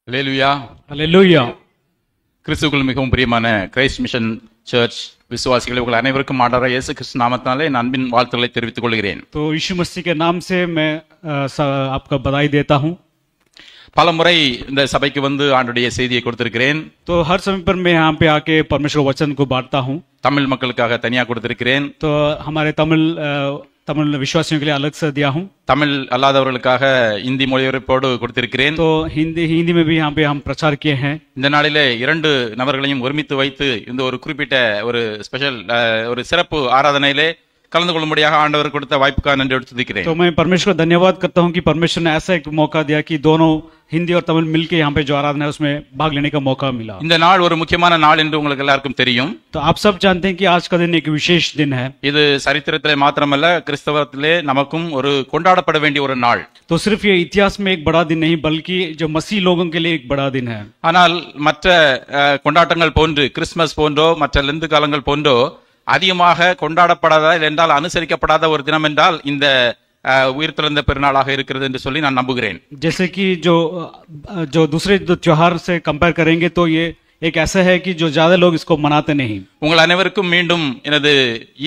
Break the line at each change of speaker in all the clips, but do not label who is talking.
அல்லேலூயா.
Hallelujah.
கிறிஸ்துவுக்குள் மிகவும் பிரியமான கிரைஸ்ட் மிஷன் சர்ச் விசுவாசிகளை உங்கள் அனைவருக்கும் ஆண்டவராகிய இயேசு கிறிஸ்து நாமத்தினாலே என் அன்பின் வாழ்த்துக்களை தெரிவித்துக் கொள்கிறேன்.
तो यीशु मसीह के नाम से मैं आपका बधाई देता हूं.
பல முறை இந்த சபைக்கு வந்து ஆண்டுடைய செய்தியை கொடுத்திருக்கிறேன்.
तो हर समय पर मैं यहाँ पे आके परमेश्वर वचन को बांटता हूँ.
தமிழ் மக்களுக்காக தனியா கொடுத்திருக்கிறேன்.
तो हमारे तमिल विश्वासियों के लिए अलग से दिया हूँ.
தமிழ் அல்லாதவர்களுக்காக இந்தி மொழிபெயர்ப்போடு கொடுத்திருக்கிறேன்.
तो हिंदी में भी यहाँ पे हम प्रचार किए हैं.
இந்த நாளிலே 2 நபர்களையும் ஒருமித்து வைத்து இந்த ஒரு குறிப்பிட்ட ஒரு ஸ்பெஷல் ஒரு சிறப்பு ஆராதனையிலே கலந்து கொள்ளும்படியாக ஆண்டவர் கொடுத்த வாய்ப்புக்காக நன்றி துதிக்கிறேன்.
तो मैं परमेश्वर को धन्यवाद करता हूँ कि परमेश्वर ने ऐसा एक मौका दिया कि दोनों हिंदी और तमिल मिलके यहाँ पे जो आराधना है उसमें भाग लेने का मौका मिला.
இந்த நாள் ஒரு முக்கியமான நாள் என்று உங்களுக்கு எல்லாருக்கும் தெரியும்.
तो आप सब जानते हैं कि आज का दिन एक विशेष दिन है.
இது சரித்திரத்திலே மாத்திரமல்ல கிறிஸ்தவத்திலே நமக்கும் ஒரு கொண்டாடப்பட வேண்டிய ஒரு நாள்.
तो सिर्फ ये इतिहास में एक बड़ा दिन नहीं बल्कि जो मसीह लोगों के लिए एक बड़ा दिन है.
ஆனால் மற்ற கொண்டாட்டங்கள் போன்று கிறிஸ்துமஸ் போன்றோ மற்ற லெந்து காலங்கள் போன்றோ அதிகமாக கொண்டாடப்படாத என்றால் அனுசரிக்கப்படாத ஒரு தினம் என்றால் இந்த உயிர்த்தெழுந்த பெருநாளாக இருக்கிறது என்று சொல்லி நான் நம்புகிறேன்.
जैसे कि जो दूसरे त्योहार से कंपेयर करेंगे तो ये एक ऐसा है कि जो ज्यादा लोग इसको मनाते नहीं.
உங்கள் அனைவருக்கும் மீண்டும் எனது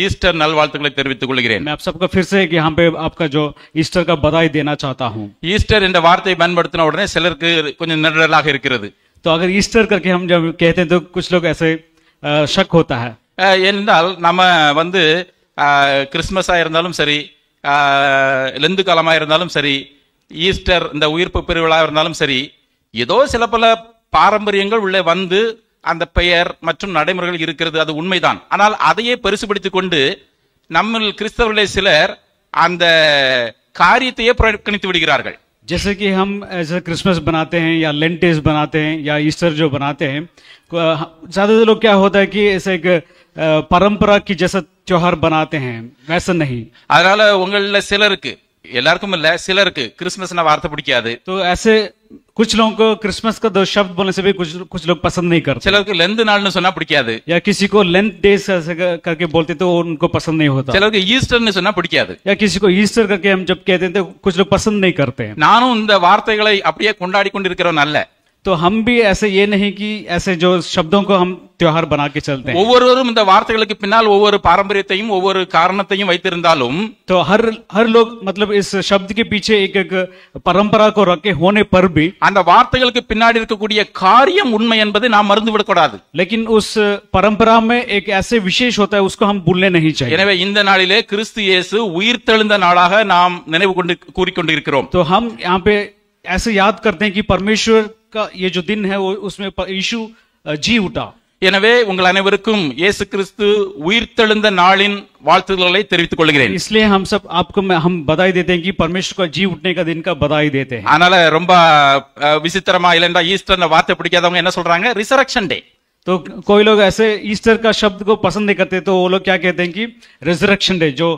ஈஸ்டர் நல்வாழ்த்துக்களை தெரிவித்துக் கொள்கிறேன்.
मैं आप सबको फिर से यहाँ पे आपका जो ईस्टर का बधाई देना चाहता हूँ.
ஈஸ்டர் என்ற வார்த்தையை பயன்படுத்தின உடனே சிலருக்கு கொஞ்சம் நெருடலாக இருக்கிறது.
तो अगर ईस्टर करके हम जब कहते हैं तो कुछ लोग ऐसे शक होता है.
ஏனென்றால் நம்ம வந்து கிறிஸ்துமஸா இருந்தாலும் சரி லெந்து காலமா இருந்தாலும் சரி ஈஸ்டர் இந்த உயிர்ப்பு பெருவிழா இருந்தாலும் சரி ஏதோ சில பல பாரம்பரியங்கள் உள்ளே வந்து அந்த பெயர் மற்றும் நடைமுறைகள் இருக்கிறது, அது உண்மைதான். ஆனால் அதையே பெருசுபடுத்திக் கொண்டு நம்ம கிறிஸ்தவர்களே சிலர் அந்த காரியத்தையே புறக்கணித்து விடுகிறார்கள்.
जैसे कि हम ऐसे क्रिसमस बनाते हैं या लेंटेस बनाते हैं या ईस्टर जो बनाते हैं, ज्यादातर लोग क्या होता है कि ऐसे एक परंपरा की जैसा त्योहार बनाते हैं, वैसा नहीं.
அதனால உங்கள சிலருக்கு, எல்லாருக்கும் இல்ல சிலருக்கு கிறிஸ்துமஸ்னா வார்த்தை பிடிக்காது.
तो ऐसे कुछ लोगों को क्रिसमस का दो शब्द बोलने से भी कुछ लोग पसंद नहीं करते.
சிலருக்கு லெந்து நாள்னு சொன்னா பிடிக்காது.
या किसी को लेंट डेज ऐसे करके बोलते तो उनको पसंद नहीं होता.
சிலருக்கு ஈஸ்டர்னு சொன்னா பிடிக்காது.
या किसी को ईस्टर करके हम जब कहते हैं तो कुछ लोग पसंद नहीं करते हैं.
நானும் இந்த வார்த்தைகளை அப்படியே கொண்டாடி கொண்டிருக்கிறவன் அல்ல.
तो हम भी ऐसे ये नहीं कि ऐसे जो शब्दों को हम त्योहार बना के चलते हैं.
ஒவ்வொருவரும் இந்த வார்த்தைகளுக்கு பின்னால் ஒவ்வொரு பாரம்பரியத்தையும் ஒவ்வொரு காரணத்தையும் வைத்திருந்தாலும்
तो हर लोग मतलब इस शब्द के पीछे एक परंपरा को रखे होने पर भी
அந்த வார்த்தைகளுக்கு பின்னாடி இருக்கக்கூடிய காரியம் உண்மை என்பதை நாம் மறந்துவிடக் கூடாது.
लेकिन उस परंपरा में एक ऐसे विशेष होता है उसको हम भूलने नहीं चाहिए.
எனவே இந்த नाளிலே கிறிஸ்து இயேசு உயிர்த்தெழுந்த நாளாக நாம் நினைவு கூறிக்கொண்டிருக்கிறோம்.
तो हम यहाँ पे ऐसे याद करते हैं कि परमेश्वर का ये जो दिन है वो उसमें यीशु जी उठा.
எனவே உங்கள் அனைவருக்கும் இயேசு கிறிஸ்து உயிர்த்தெழுந்த நாளின் வாழ்த்துதல்களை தெரிவித்துக் கொள்கிறேன்.
इसलिए हम बधाई देते हैं कि परमेश्वर का जी उठने का दिन का बधाई देते हैं.
அதனால ரொம்ப விசித்திரமா இல்லைன்னா ஈஸ்டர் வார்த்தை பிடிக்காதவங்க என்ன சொல்றாங்க, ரிசரக்ஷன் டே.
तो कोई लोग ऐसे ईस्टर का शब्द को पसंद नहीं करते तो वो लोग क्या कहते हैं कि रिजरेक्शन डे, जो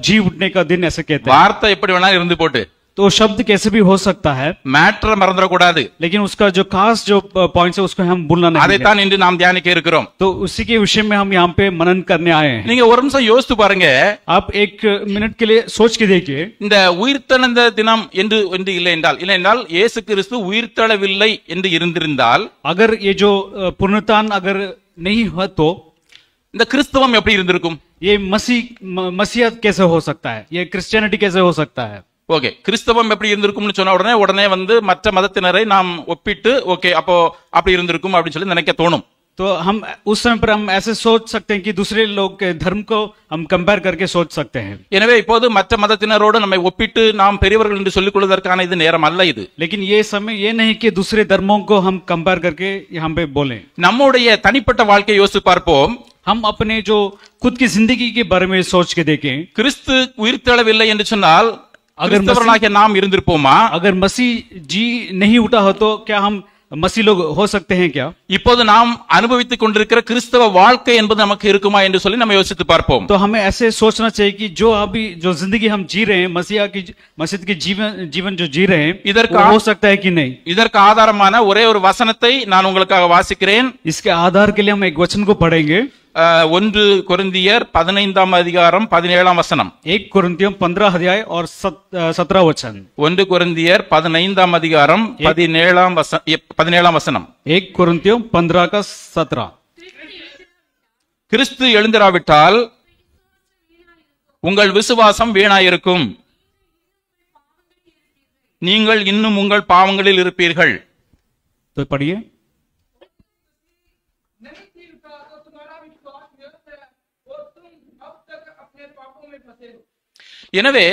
जी उठने का दिन ऐसे कहते हैं.
வார்த்தை எப்படி வேணாலும் இருந்து போட்டு,
तो शब्द कैसे भी हो सकता है,
மேட்டர் மறந்துடக்கூடாது.
लेकिन उसका जो खास जो पॉइंट है उसको हम भूलना नहीं है.
அதைத்தான் இன்று நாம் தியானிக்க இருக்கிறோம்.
तो उसी के विषय में हम यहाँ पे मनन करने आए हैं.
நீங்க ஒரு நிமிஷம் யோசித்து பாருங்க.
आप एक मिनट के लिए सोच के देखिए.
இந்த உயிர்த்தெழுந்த தினம் என்று இல்லை என்றால் இயேசு கிறிஸ்து உயிர்த்தெழவில்லை என்று இருந்திருந்தால்,
अगर ये जो पुनरुत्थान अगर नहीं हुआ तो
இந்த கிறிஸ்தவம் எப்படி இருந்திருக்கும்?
ये मसीहत कैसे हो सकता है, ये क्रिश्चियनिटी कैसे हो सकता है.
ஓகே, கிறிஸ்தவம் எப்படி இருந்திருக்கும்னு சொன்ன உடனே வந்து மற்ற மதத்தினரை நாம் ஒப்பிட்டு ஓகே அப்போ அப்படி இருந்திருக்கும் அப்படின்னு சொல்லி நினைக்க தோணும்.
तो हम उस समय पर हम ऐसे सोच सकते हैं कि दूसरे लोग के धर्म को हम कंपेयर करके सोच सकते हैं.
எனவே இப்போது மற்ற மதத்தினரோடு நம்மை ஒப்பிட்டு நாம் பெரியவர்கள் என்று சொல்லிக் கொள்வதற்கான இது நேரம் அல்ல இது.
लेकिन ये समय ये नहीं कि दूसरे धर्मों को हम कंपेयर करके यहाँ पे बोलें.
நம்முடைய தனிப்பட்ட வாழ்க்கையை யோசித்து பார்ப்போம்.
हम अपने जो खुद की जिंदगी के बारे में सोच के देखें.
கிறிஸ்து உயிர்த்தெழவில்லை என்று சொன்னால் கிறிஸ்தவர்களாகிய நாம் இருந்திருப்போமா?
अगर मसीह जी नहीं उठा हो तो क्या हम मसीह लोग हो सकते हैं क्या?
இப்போது நாம் அனுபவித்துக் கொண்டிருக்கிற கிறிஸ்தவ வாழ்க்கை என்பது நமக்கு இருக்குமா என்று சொல்லி நம்ம யோசித்து பார்ப்போம்.
तो हमें ऐसे सोचना चाहिए कि जो अभी जो जिंदगी हम जी रहे हैं, मसीह की जीवन जो जी रहे हैं, वो हो सकता है कि नहीं.
இதற்கு ஆதாரமான ஒரே ஒரு வசனத்தை நான் உங்களுக்காக வாசிக்கிறேன்.
इसके आधार के लिए हम एक वचन को पढ़ेंगे.
ஒன்று கொரிந்தியர் 15ஆம் அதிகாரம் 17ஆம் வசனம்.
1 कुरिन्थियों 15 अध्याय और 17 वचन.
1 கொரிந்தியர் 15ஆம் அதிகாரம் 17ஆம் வசனம்.
1 कुरिन्थियों 15 का 17.
கிறிஸ்து எழுந்திராவிட்டால் உங்கள் விசுவாசம் வீணாயிருக்கும், நீங்கள் இன்னும் உங்கள் பாவங்களில் இருப்பீர்கள்.
तो पढ़िए.
எனவே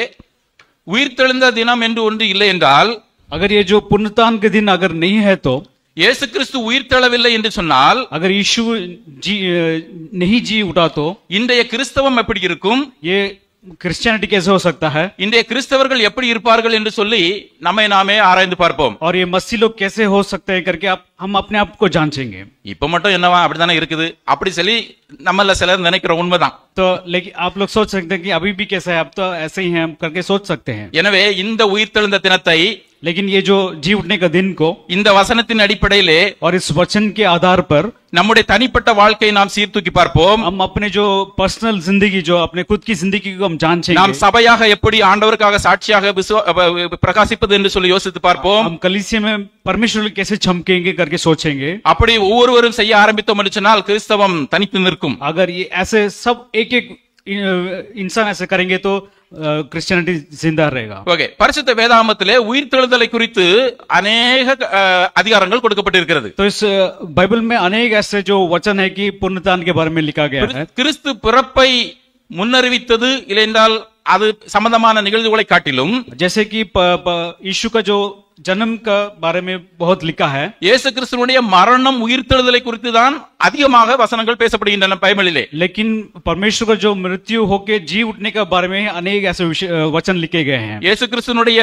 உயிர்த்தெழுந்த தினம் என்று ஒன்று இல்லை என்றால்,
अगर ये जो पुनरुत्थान के दिन अगर नहीं है तो,
இயேசு கிறிஸ்து உயிர்த்தெழவில்லை என்று சொன்னால்,
अगर यीशु नहीं जी उठा तो
இன்றைய கிறிஸ்தவம் எப்படி இருக்கும்,
ये क्रिश्चियनिटी कैसे हो सकता है,
இன்றைய கிறிஸ்தவர்கள் எப்படி இருப்பார்கள் என்று சொல்லி நம்மை நாமே ஆராய்ந்து பார்ப்போம்.
और ये मसीह लोग कैसे हो सकते हैं करके हम अपने आप को जांचेंगे.
இப்ப மட்டும் என்னவா அப்படித்தானே இருக்குது அப்படி சொல்லி நம்மள சிலர் நினைக்கிற உண்மைதான்.
तो लेकिन आप लोग सोच सकते हैं कि अभी भी कैसा है, अब तो ऐसे ही हैं करके सोच सकते हैं.
எனவே இந்த உயிர்த்தெழுந்த தினத்தை,
लेकिन ये जो जी उठने का दिन को
இந்த வசனத்தின் அடிப்படையிலே
और इस वचन के आधार पर
நம்முடைய தனிப்பட்ட வாழ்க்கையை நாம் சீர்தூக்கி பார்ப்போம்.
हम अपने जो पर्सनल जिंदगी, जो अपने खुद की जिंदगी को हम जांचेंगे.
நாம் சபையாக எப்படி ஆண்டவருக்காக சாட்சியாக பிரகாசிப்பது என்று சொல்லி யோசித்து பார்ப்போம்.
हम कलीसिया में परमेश्वर कैसे चमकेंगे करके सोचेंगे.
அப்படி ஒவ்வொருவரும் செய்ய ஆரம்பித்தோம் என்று சொன்னால் கிறிஸ்தவம் தனித்து நிற்கும்.
अगर ये ऐसे सब एक एक इंसान ऐसे करेंगे तो क्रिश्चियनिटी जिंदा रहेगा.
ஓகே, பரிசுத்த வேதாகமத்திலே உயிர்த்தெழுதலை குறித்து अनेक அதிகாரங்கள் கொடுக்கப்பட்டிருக்கிறது.
तो इस बाइबल में अनेक ऐसे जो वचन है कि पुनरुत्थान के बारे में लिखा गया है.
கிறிஸ்து பிறப்பை முன்னறிவித்தது இல்லை என்றால் அது சம்பந்தமான நிகழ்வுகளை காட்டிலும்,
जैसे कि यीशु का जो जन्म का बारे में बहुत लिखा है,
இயேசு கிறிஸ்துவினுடைய மரணம் உயிர்த்தெழுதலை குறித்து தான் அதிகமாக வசனங்கள் பேசப்படுகின்றன பைபிளிலே.
लेकिन परमेश्वर का जो मृत्यु होके जी उठने के बारे में अनेक ऐसे वचन लिखे गए हैं.
இயேசு கிறிஸ்துவினுடைய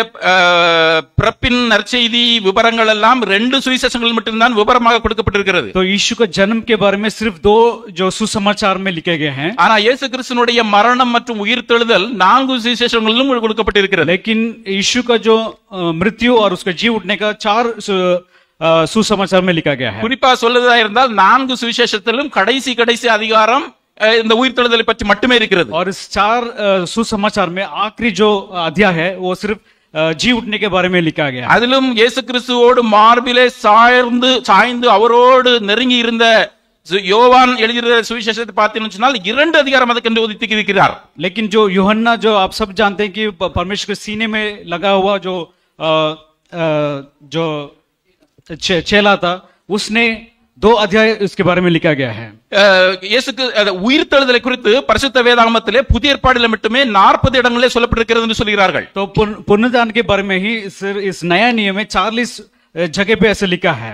பிறப்பின் நற்செய்தி விவரங்கள் எல்லாம் 2 சுவிசேஷங்கள் மட்டும்தான் விவரமாக கொடுக்கப்பட்டிருக்கிறது.
तो यीशु का जन्म के बारे में सिर्फ 2 जो सुसमाचार में लिखे गए हैं.
ஆனா இயேசு கிறிஸ்துவினுடைய மரணம் மற்றும் உயிர்த்தெழுதல் 4 சுவிசேஷங்களிலும் கொடுக்கப்பட்டிருக்கிறது.
लेकिन यीशु का जो मृत्यु और उसका जी उठने का 4 सुसमाचार में लिखा गया है.
குறிப்பா சொல்லுவதா இருந்தால் 4 சுவிசேஷத்திலும் கடைசி அதிகாரம் இந்த உயிர்த்தெழுதலை பற்றி மட்டுமே இருக்கிறது.
और इस 4 सुसमाचार में आखिरी जो अध्याय है वो सिर्फ जी उठने के बारे में लिखा गया है.
அதிலும் இயேசு கிறிஸ்துவோடு மார்பிலே சாய்ந்து அவரோடு நெருங்கி இருந்த யோவான் எழுதிய சுவிசேஷத்தை பார்த்தீங்கன்னு சொன்னால் 2 அதிகாரம் அதுக்கென்று ஒதுக்கி இருக்கிறார்.
लेकिन जो यूहन्ना, जो आप सब जानते हैं कि परमेश्वर के सीने में लगा हुआ जो चेला था, उसने 2 अध्याय उसके बारे में लिखा गया है.
இயேசுக்கு உயிர்த்தெழுதலை குறித்து பரிசுத்த வேதாகமத்திலே புதிய ஏற்பாட்டிலே மட்டுமே 40 இடங்களிலே சொல்லப்பட்டிருக்கிறது என்று சொல்கிறார்கள்.
तो पुनरुत्थान के बारे में ही इस नया नियम में 40 जगह पे ऐसे लिखा है.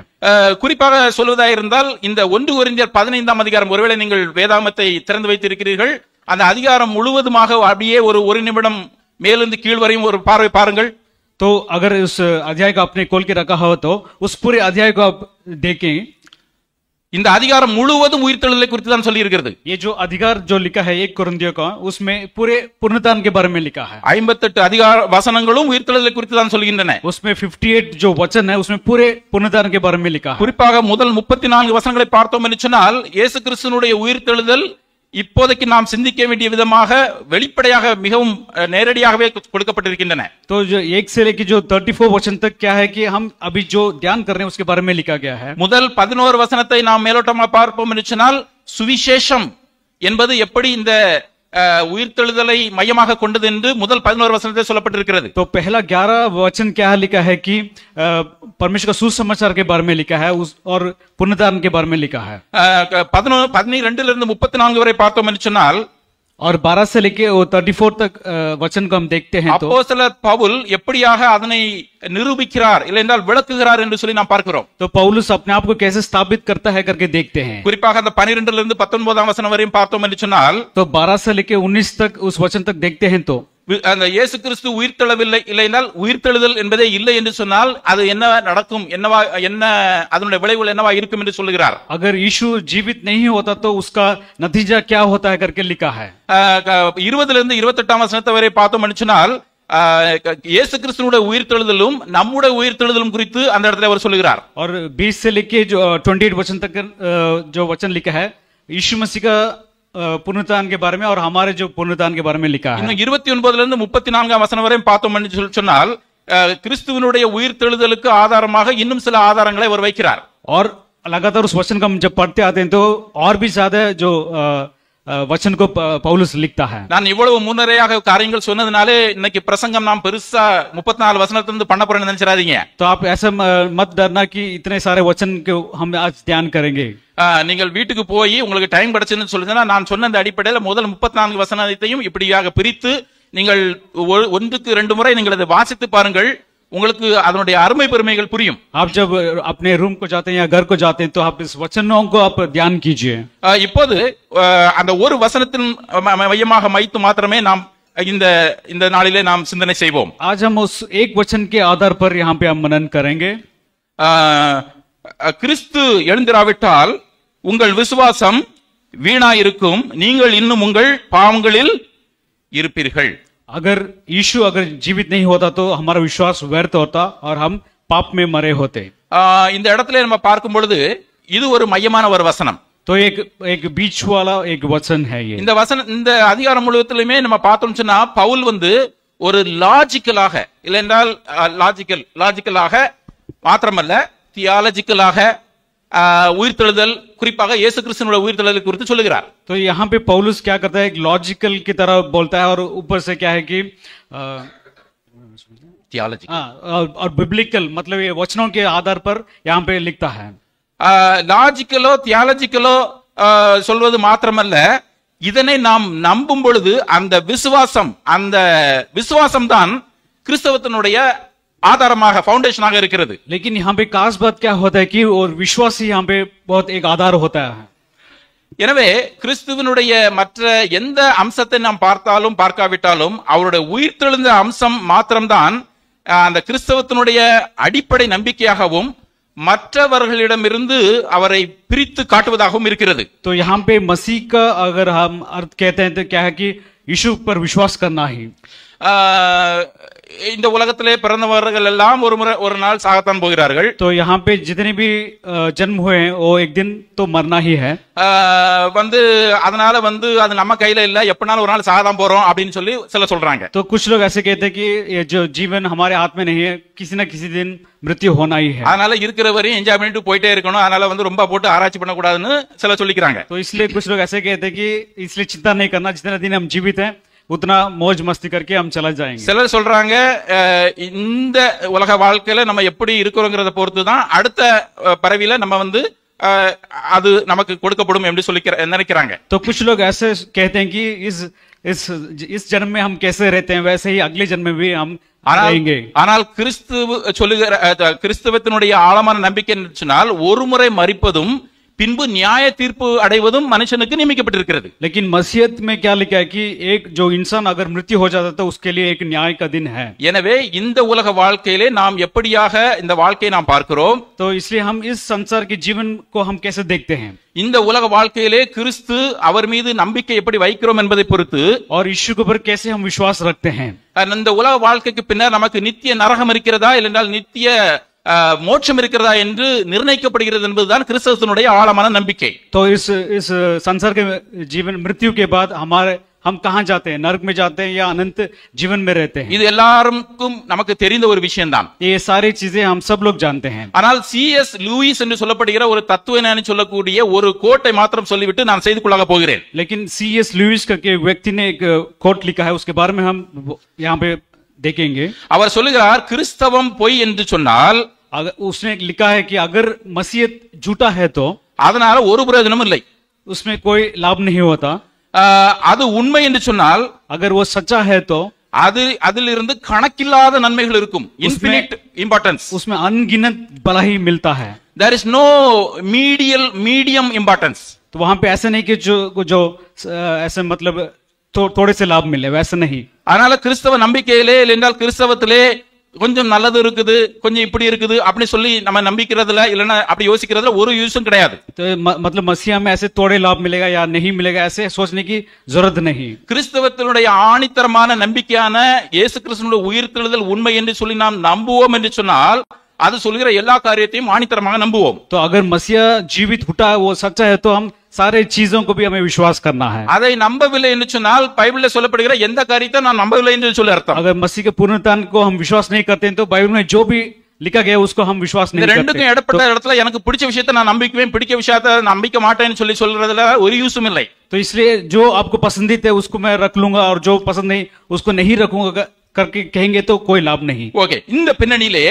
குறிப்பாக சொல்வதா இருந்தால் இந்த 1 கொரிந்தியர் 15ஆம் அதிகாரம், ஒருவேளை நீங்கள் வேதாகமத்தை திறந்து வைத்திருக்கிறீர்கள், அந்த அதிகாரம் முழுவதுமாக அப்படியே ஒரு நிமிடம் மேலிருந்து கீழ் வரையும் ஒரு பார்வை பாருங்கள்.
तो अगर उस अध्याय को आपने खोल के रखा हो तो उस पूरे अध्याय को आप देखें.
இந்த அதிகாரம் முழுவதும் உயிர்த்தெழுதலை குறித்து தான் சொல்லி இருக்கிறது.
ये जो अधिकार जो लिखा है 1 कोरिन्थियों का, उसमें पूरे पुनरुत्थान के बारे में लिखा है.
58 அதிகார வசனங்களும் உயிர்த்தெழுதலை குறித்து தான் சொல்கின்றன.
उसमें 58 जो वचन है उसमें पूरे पुनरुत्थान के बारे में लिखा है.
குறிப்பாக முதல் 34 வசனங்களை பார்த்தோம் என்று சொன்னால் இயேசு கிறிஸ்துவினுடைய உயிர்த்தெழுதல் இப்போதைக்கு நாம் சிந்திக்க வேண்டிய விதமாக வெளிப்படையாக மிகவும் நேரடியாகவே கொடுக்கப்பட்டிருக்கின்றன.
तो जो 1 से लेकर जो 34 वचन तक क्या है कि हम अभी जो ध्यान कर रहे हैं उसके बारे में लिखा गया है.
முதல் 11 வசனத்தை நாம் மேலோட்டமாக பார்ப்போம் என்று சொன்னால் சுவிசேஷம் என்பது எப்படி இந்த உயிர்த்தெழுதலை மையமாக கொண்டது என்று முதல் 11 வசனத்தில் சொல்லப்பட்டிருக்கிறது.
तो पहला 11 वचन क्या लिखा है कि परमेश्वर का सुसमाचार के बारे में लिखा है और पुनरुत्थान के बारे में लिखा है.
12 இருந்து 34 வரை பார்த்தோம் என்று சொன்னால்
और 12 से लेके 34 तक वचन को हम देखते हैं तो
அப்போஸ்தலர் பவுல் எப்படியாக அதனை நிரூபிக்கிறார் இல்லை என்றால் விளக்குகிறார் என்று சொல்லி நாம் பார்க்கிறோம்.
तो पौलुस अपने आप को कैसे स्थापित करता है करके देखते हैं.
குறிப்பாக அந்த 12 இருந்து 19ஆம் வசனம் வரையும் பார்த்தோம் என்று சொன்னால்
तो 12 से लेके 19 तक उस वचन तक देखते हैं तो
அந்த இயேசு கிறிஸ்து உயிர்த்தெழவில்லை, இல்லை என்றால் உயிர்த்தெழுதல் என்பதே இல்லை என்று சொன்னால் அது என்ன நடக்கும், என்ன அதனுடைய விளைவுகள் என்னவா இருக்கும் என்று சொல்லுகிறார்.
अगर यीशु जीवित नहीं होता तो उसका नतीजा क्या होता है करके लिखा है.
20 இருந்து 28ஆம் வசனத்தை வரை பார்த்தோம் என்று சொன்னால் இயேசு கிறிஸ்துவினுடைய உயிர்த்தெழுதலும் நம்முடைய உயிர்த்தெழுதலும் குறித்து அந்த இடத்துல அவர் சொல்லுகிறார்.
और 20 से लेके जो 28 वचन तक जो वचन लिखा है यीशु मसीह का पुनरुत्थान के बारे में और हमारे जो पुनरुत्थान के बारे में लिखा है।
இன்னும் 29 இருந்து 34 வசனம் வரை பார்த்தோம் என்று சொன்னால் கிறிஸ்துவினுடைய உயிர்த்தெழுதலுக்கு ஆதாரமாக இன்னும் சில ஆதாரங்களை அவர் வைக்கிறார்.
और लगातार उस वचन को हम जब पढ़ते आते हैं तो और भी ज्यादा जो वचन को पौलुस लिखता है.
நான் இவ்வளவு முன்னரையாக காரியங்கள் சொன்னதுனாலே இன்னைக்கு பிரசங்கம் நாம் பெருசா 34 வசனத்திலிருந்து பண்ண போறேன்னு நினைச்சிராதீங்க.
तो आप ऐसा मत डरना कि इतने सारे वचन को हम आज ध्यान करेंगे.
நீங்கள் வீட்டுக்கு போய் உங்களுக்கு டைம் கிடைச்சுன்னு சொல்லுங்கன்னா நான் சொன்ன அந்த அடிப்படையில் முதல் 34 வசனத்தையும் இப்படியாக பிரித்து நீங்கள் ஒன்றுக்கு 2 முறை நீங்கள் அதை வாசித்து பாருங்கள். உங்களுக்கு அதனுடைய அருமை பெருமைகள் புரியும்.
आप जब अपने रूम को जाते हैं या घर को जाते हैं तो आप इस वचनों को आप ध्यान कीजिए.
இப்போது அந்த ஒரு வசனத்தின் மையமாக வைத்து மாத்திரமே நாம் இந்த நாளிலே நாம் சிந்தனை செய்வோம்.
आज हम उस एक वचन के आधार पर यहाँ पे हम मनन करेंगे.
கிறிஸ்து எழுந்திராவிட்டால் உங்கள் விசுவாசம் வீணாயிருக்கும், நீங்கள் இன்னும் உங்கள் பாவங்களில் இருப்பீர்கள்.
अगर यीशु अगर जीवित नहीं होता तो हमारा विश्वास व्यर्थ होता और हम पाप में मरे होते.
இந்த இடத்துல நம்ம பார்க்கும் பொழுது இது ஒரு மையமான ஒரு வசனம்.
तो एक बीच वाला एक वचन है ये.
இந்த வசனம் இந்த அதிகாரம் முழுவதிலுமே நம்ம பார்த்தோம்னு சொன்னா பவுல் ஒரு லாஜிக்கலாக இல்லைன்றால் லாஜிக்கலாக மாத்திரமல்ல தியாலஜிக்கலாக உயிர்த்தெழுதல் குறிப்பாக இயேசு கிறிஸ்துவினுடைய உயிர்த்தெழுதல் குறித்து சொல்லுகிறார்.
तो यहाँ पे पौलुस क्या करता है, एक लॉजिकल की तरह बोलता है और ऊपर से क्या है कि
थियोलॉजी
और बिब्लिकल मतलब ये वचनों के आधार पर यहाँ पे लिखता है.
லாஜிக்கலோ தியாலஜிக்கலோ சொல்வது மாத்திரமல்ல, இதனை நாம் நம்பும் பொழுது அந்த விசுவாசம் தான் கிறிஸ்தவத்தினுடைய ஆதாரமாக ஃபவுண்டேஷனாக இருக்கிறது.
लेकिन यहाँ पे खास बात क्या होता है कि और विश्वास ही यहाँ पे बहुत एक आधार होता है.
எனவே கிறிஸ்துவினுடைய மற்ற எந்த அம்சத்தை நாம் பார்த்தாலும் பார்க்காவிட்டாலும் அவருடைய உயிர்த்தெழுந்த அம்சம் மாத்திரம்தான் அந்த கிறிஸ்தவத்தினுடைய அடிப்படை நம்பிக்கையாகவும் மற்றவர்களிடமிருந்து அவரை பிரித்து காட்டுவதாகவும் இருக்கிறது.
तो यहाँ पे मसीह का अगर हम अर्थ कहते हैं तो क्या है कि यीशु पर विश्वास करना ही.
இந்த உலகத்திலே பிறந்தவர்கள் எல்லாம் ஒரு நாள் சாகத்தான் போகிறார்கள்.
तो यहाँ पे जितने भी जन्म हुए हैं वो एक दिन तो मरना ही है.
அதனால அது நம்ம கையில இல்ல, எப்பனாலும் ஒரு நாள் சாகதான் போறோம் அப்படின்னு சொல்லி சொல்றாங்க.
तो कुछ लोग ऐसे कहते हैं कि ये जो जीवन हमारे हाथ में नहीं है, किसी न किसी दिन मृत्यु होना ही है.
அதனால இருக்கிற வரையும் என்ஜாய் பண்ணிட்டு போயிட்டே இருக்கணும், அதனால ரொம்ப போட்டு ஆராய்ச்சி பண்ண கூடாதுன்னு சொல்லிக்கிறாங்க.
तो इसलिए कुछ लोग ऐसे कहते हैं कि इसलिए चिंता नहीं करना, जितने दिन हम जीवित हैं उतना मौज मस्ती करके हम चला जाएंगे.
சிலர் சொல்றாங்க இந்த உலக வாழ்க்கையில நம்ம எப்படி இருக்கிறோங்கிறத பொறுத்து தான் அடுத்த பரவில நம்ம அது நமக்கு கொடுக்கப்படும் என்று சொல்லி நினைக்கிறாங்க.
तो कुछ लोग ऐसे कहते हैं कि इस जन्म में हम कैसे रहते हैं वैसे ही अगले जन्म में भी हम रहेंगे.
ஆனால் கிறிஸ்துவத்தினுடைய ஆழமான நம்பிக்கை சொன்னால் ஒரு முறை மரிப்பதும் பின்பு நியாய தீர்ப்பு அடைவதும் மனுஷனுக்கு நியமிக்கப்பட்டிருக்கிறது.
लेकिन मसीहत में क्या लिखा है कि एक जो इंसान अगर मृत्यु हो जाता है तो उसके लिए एक न्याय का दिन है.
எனவே இந்த உலக வாழ்க்கையிலே நாம் எப்படியாக இந்த வாழ்க்கையை நாம் பார்க்கிறோம்,
तो इसलिए हम इस संसार के जीवन को हम कैसे देखते हैं,
இந்த உலக வாழ்க்கையிலே கிறிஸ்து அவர் மீது நம்பிக்கை எப்படி வைக்கிறோம் என்பதை பொறுத்து
और यीशु के ऊपर कैसे हम विश्वास रखते हैं.
இந்த உலக வாழ்க்கைக்கு பின்னர் நமக்கு நித்திய நரகம் இருக்கிறதா இல்லைஎன்றால் நித்திய மோட்சம் இருக்கிறதா என்று நிர்ணயிக்கப்படுகிறது என்பதுதான் கிறிஸ்தவத்தினுடைய ஆழமான நம்பிக்கை.
तो इस संसार के जीवन मृत्यु के बाद हम कहां जाते हैं, नरक में जाते हैं या अनंत जीवन में रहते हैं.
இது எல்லாருக்கும் நமக்கு தெரிந்த ஒரு விஷயம்தான்.
ये सारी चीजें हम सब लोग जानते हैं.
ஆனால் C.S. லூயிஸ் என்று சொல்லப்படுகிற ஒரு தத்துவஞானி சொல்லக்கூடிய ஒரு கோட்டை மாத்திரம் சொல்லிவிட்டு நான் செய்திக்குள்ளாக போகிறேன்.
लेकिन C.S. लुईस करके व्यक्ति ने एक कोट लिखा है, उसके बारे में हम यहाँ पे देखेंगे.
அவர் சொல்லுகிறார் கிறிஸ்தவம் பொய் என்று சொன்னால்,
उसने लिखा है कि अगर मसीहत झूठा है तो
அதனால ஒரு பிரயோஜனமும் இல்லை,
उसमें कोई लाभ नहीं होता.
அது உண்மை என்று சொன்னால்,
अगर वो सच्चा है तो
அதிலிருந்து கணக்கில்லாத நன்மைகள் இருக்கும். இன்ஃபினிட் இம்பார்ட்டன்ஸ்,
उसमें अनगिनत भला ही मिलता है.
There is no medium importance.
तो वहां पे ऐसा नहीं कि जो ऐसे मतलब थोड़े से लाभ मिले, वैसा नहीं.
அதனால கிறிஸ்தவ நம்பிக்கையிலே இல்லைஎன்றால் கிறிஸ்தவத்திலே கொஞ்சம் நல்லது இருக்குது, கொஞ்சம் இப்படி இருக்குது அப்படி சொல்லி நம்ம நம்பிக்கிறதுல இல்லைன்னா அப்படி யோசிக்கிறதுல ஒரு யூஸும் கிடையாது.
तो मतलब मसीहा में ऐसे थोड़े लाभ मिलेगा या नहीं मिलेगा ऐसे सोचने की जरूरत नहीं.
கிறிஸ்தவத்தினுடைய ஆணித்தரமான நம்பிக்கையான இயேசு கிறிஸ்துவினுடைய உயிர்த்தெழுதல் உண்மை என்று சொல்லி நாம் நம்புவோம் என்று சொன்னால் அது சொல்கிற எல்லா காரியத்தையும் ஆணித்தரமாக நம்புவோம்.
तो अगर मसीहा जीवित उठा वो सच्चा है तो हम सारे चीजों को भी हमें विश्वास करना है।
அதை நம்பவில்லை என்று சொன்னால் பைபிள்ல சொல்லப்படுகிற எந்த காரியத்தை நான் நம்பவில்லை என்று சொல்லி அர்த்தம்.
अगर मसीह के पुनरुत्थान को हम विश्वास नहीं करते हैं तो बाइबल में जो भी लिखा गया उसको हम विश्वास
இந்த
नहीं
ரெண்டுக்கும்
करते।
இடப்பட்ட இடத்துல எனக்கு பிடிச்ச விஷயத்தை நான் நம்பிக்குவேன், பிடிக்க விஷயத்தை நம்பிக்க மாட்டேன்னு சொல்லி சொல்றதுல ஒரு யூஸும் இல்லை.
तो इसलिए जो आपको पसंदीद है उसको मैं रख लूंगा और जो पसंद नहीं उसको नहीं रखूंगा करके कहेंगे तो कोई लाभ नहीं।
ஓகே, இந்த பின்னணியிலே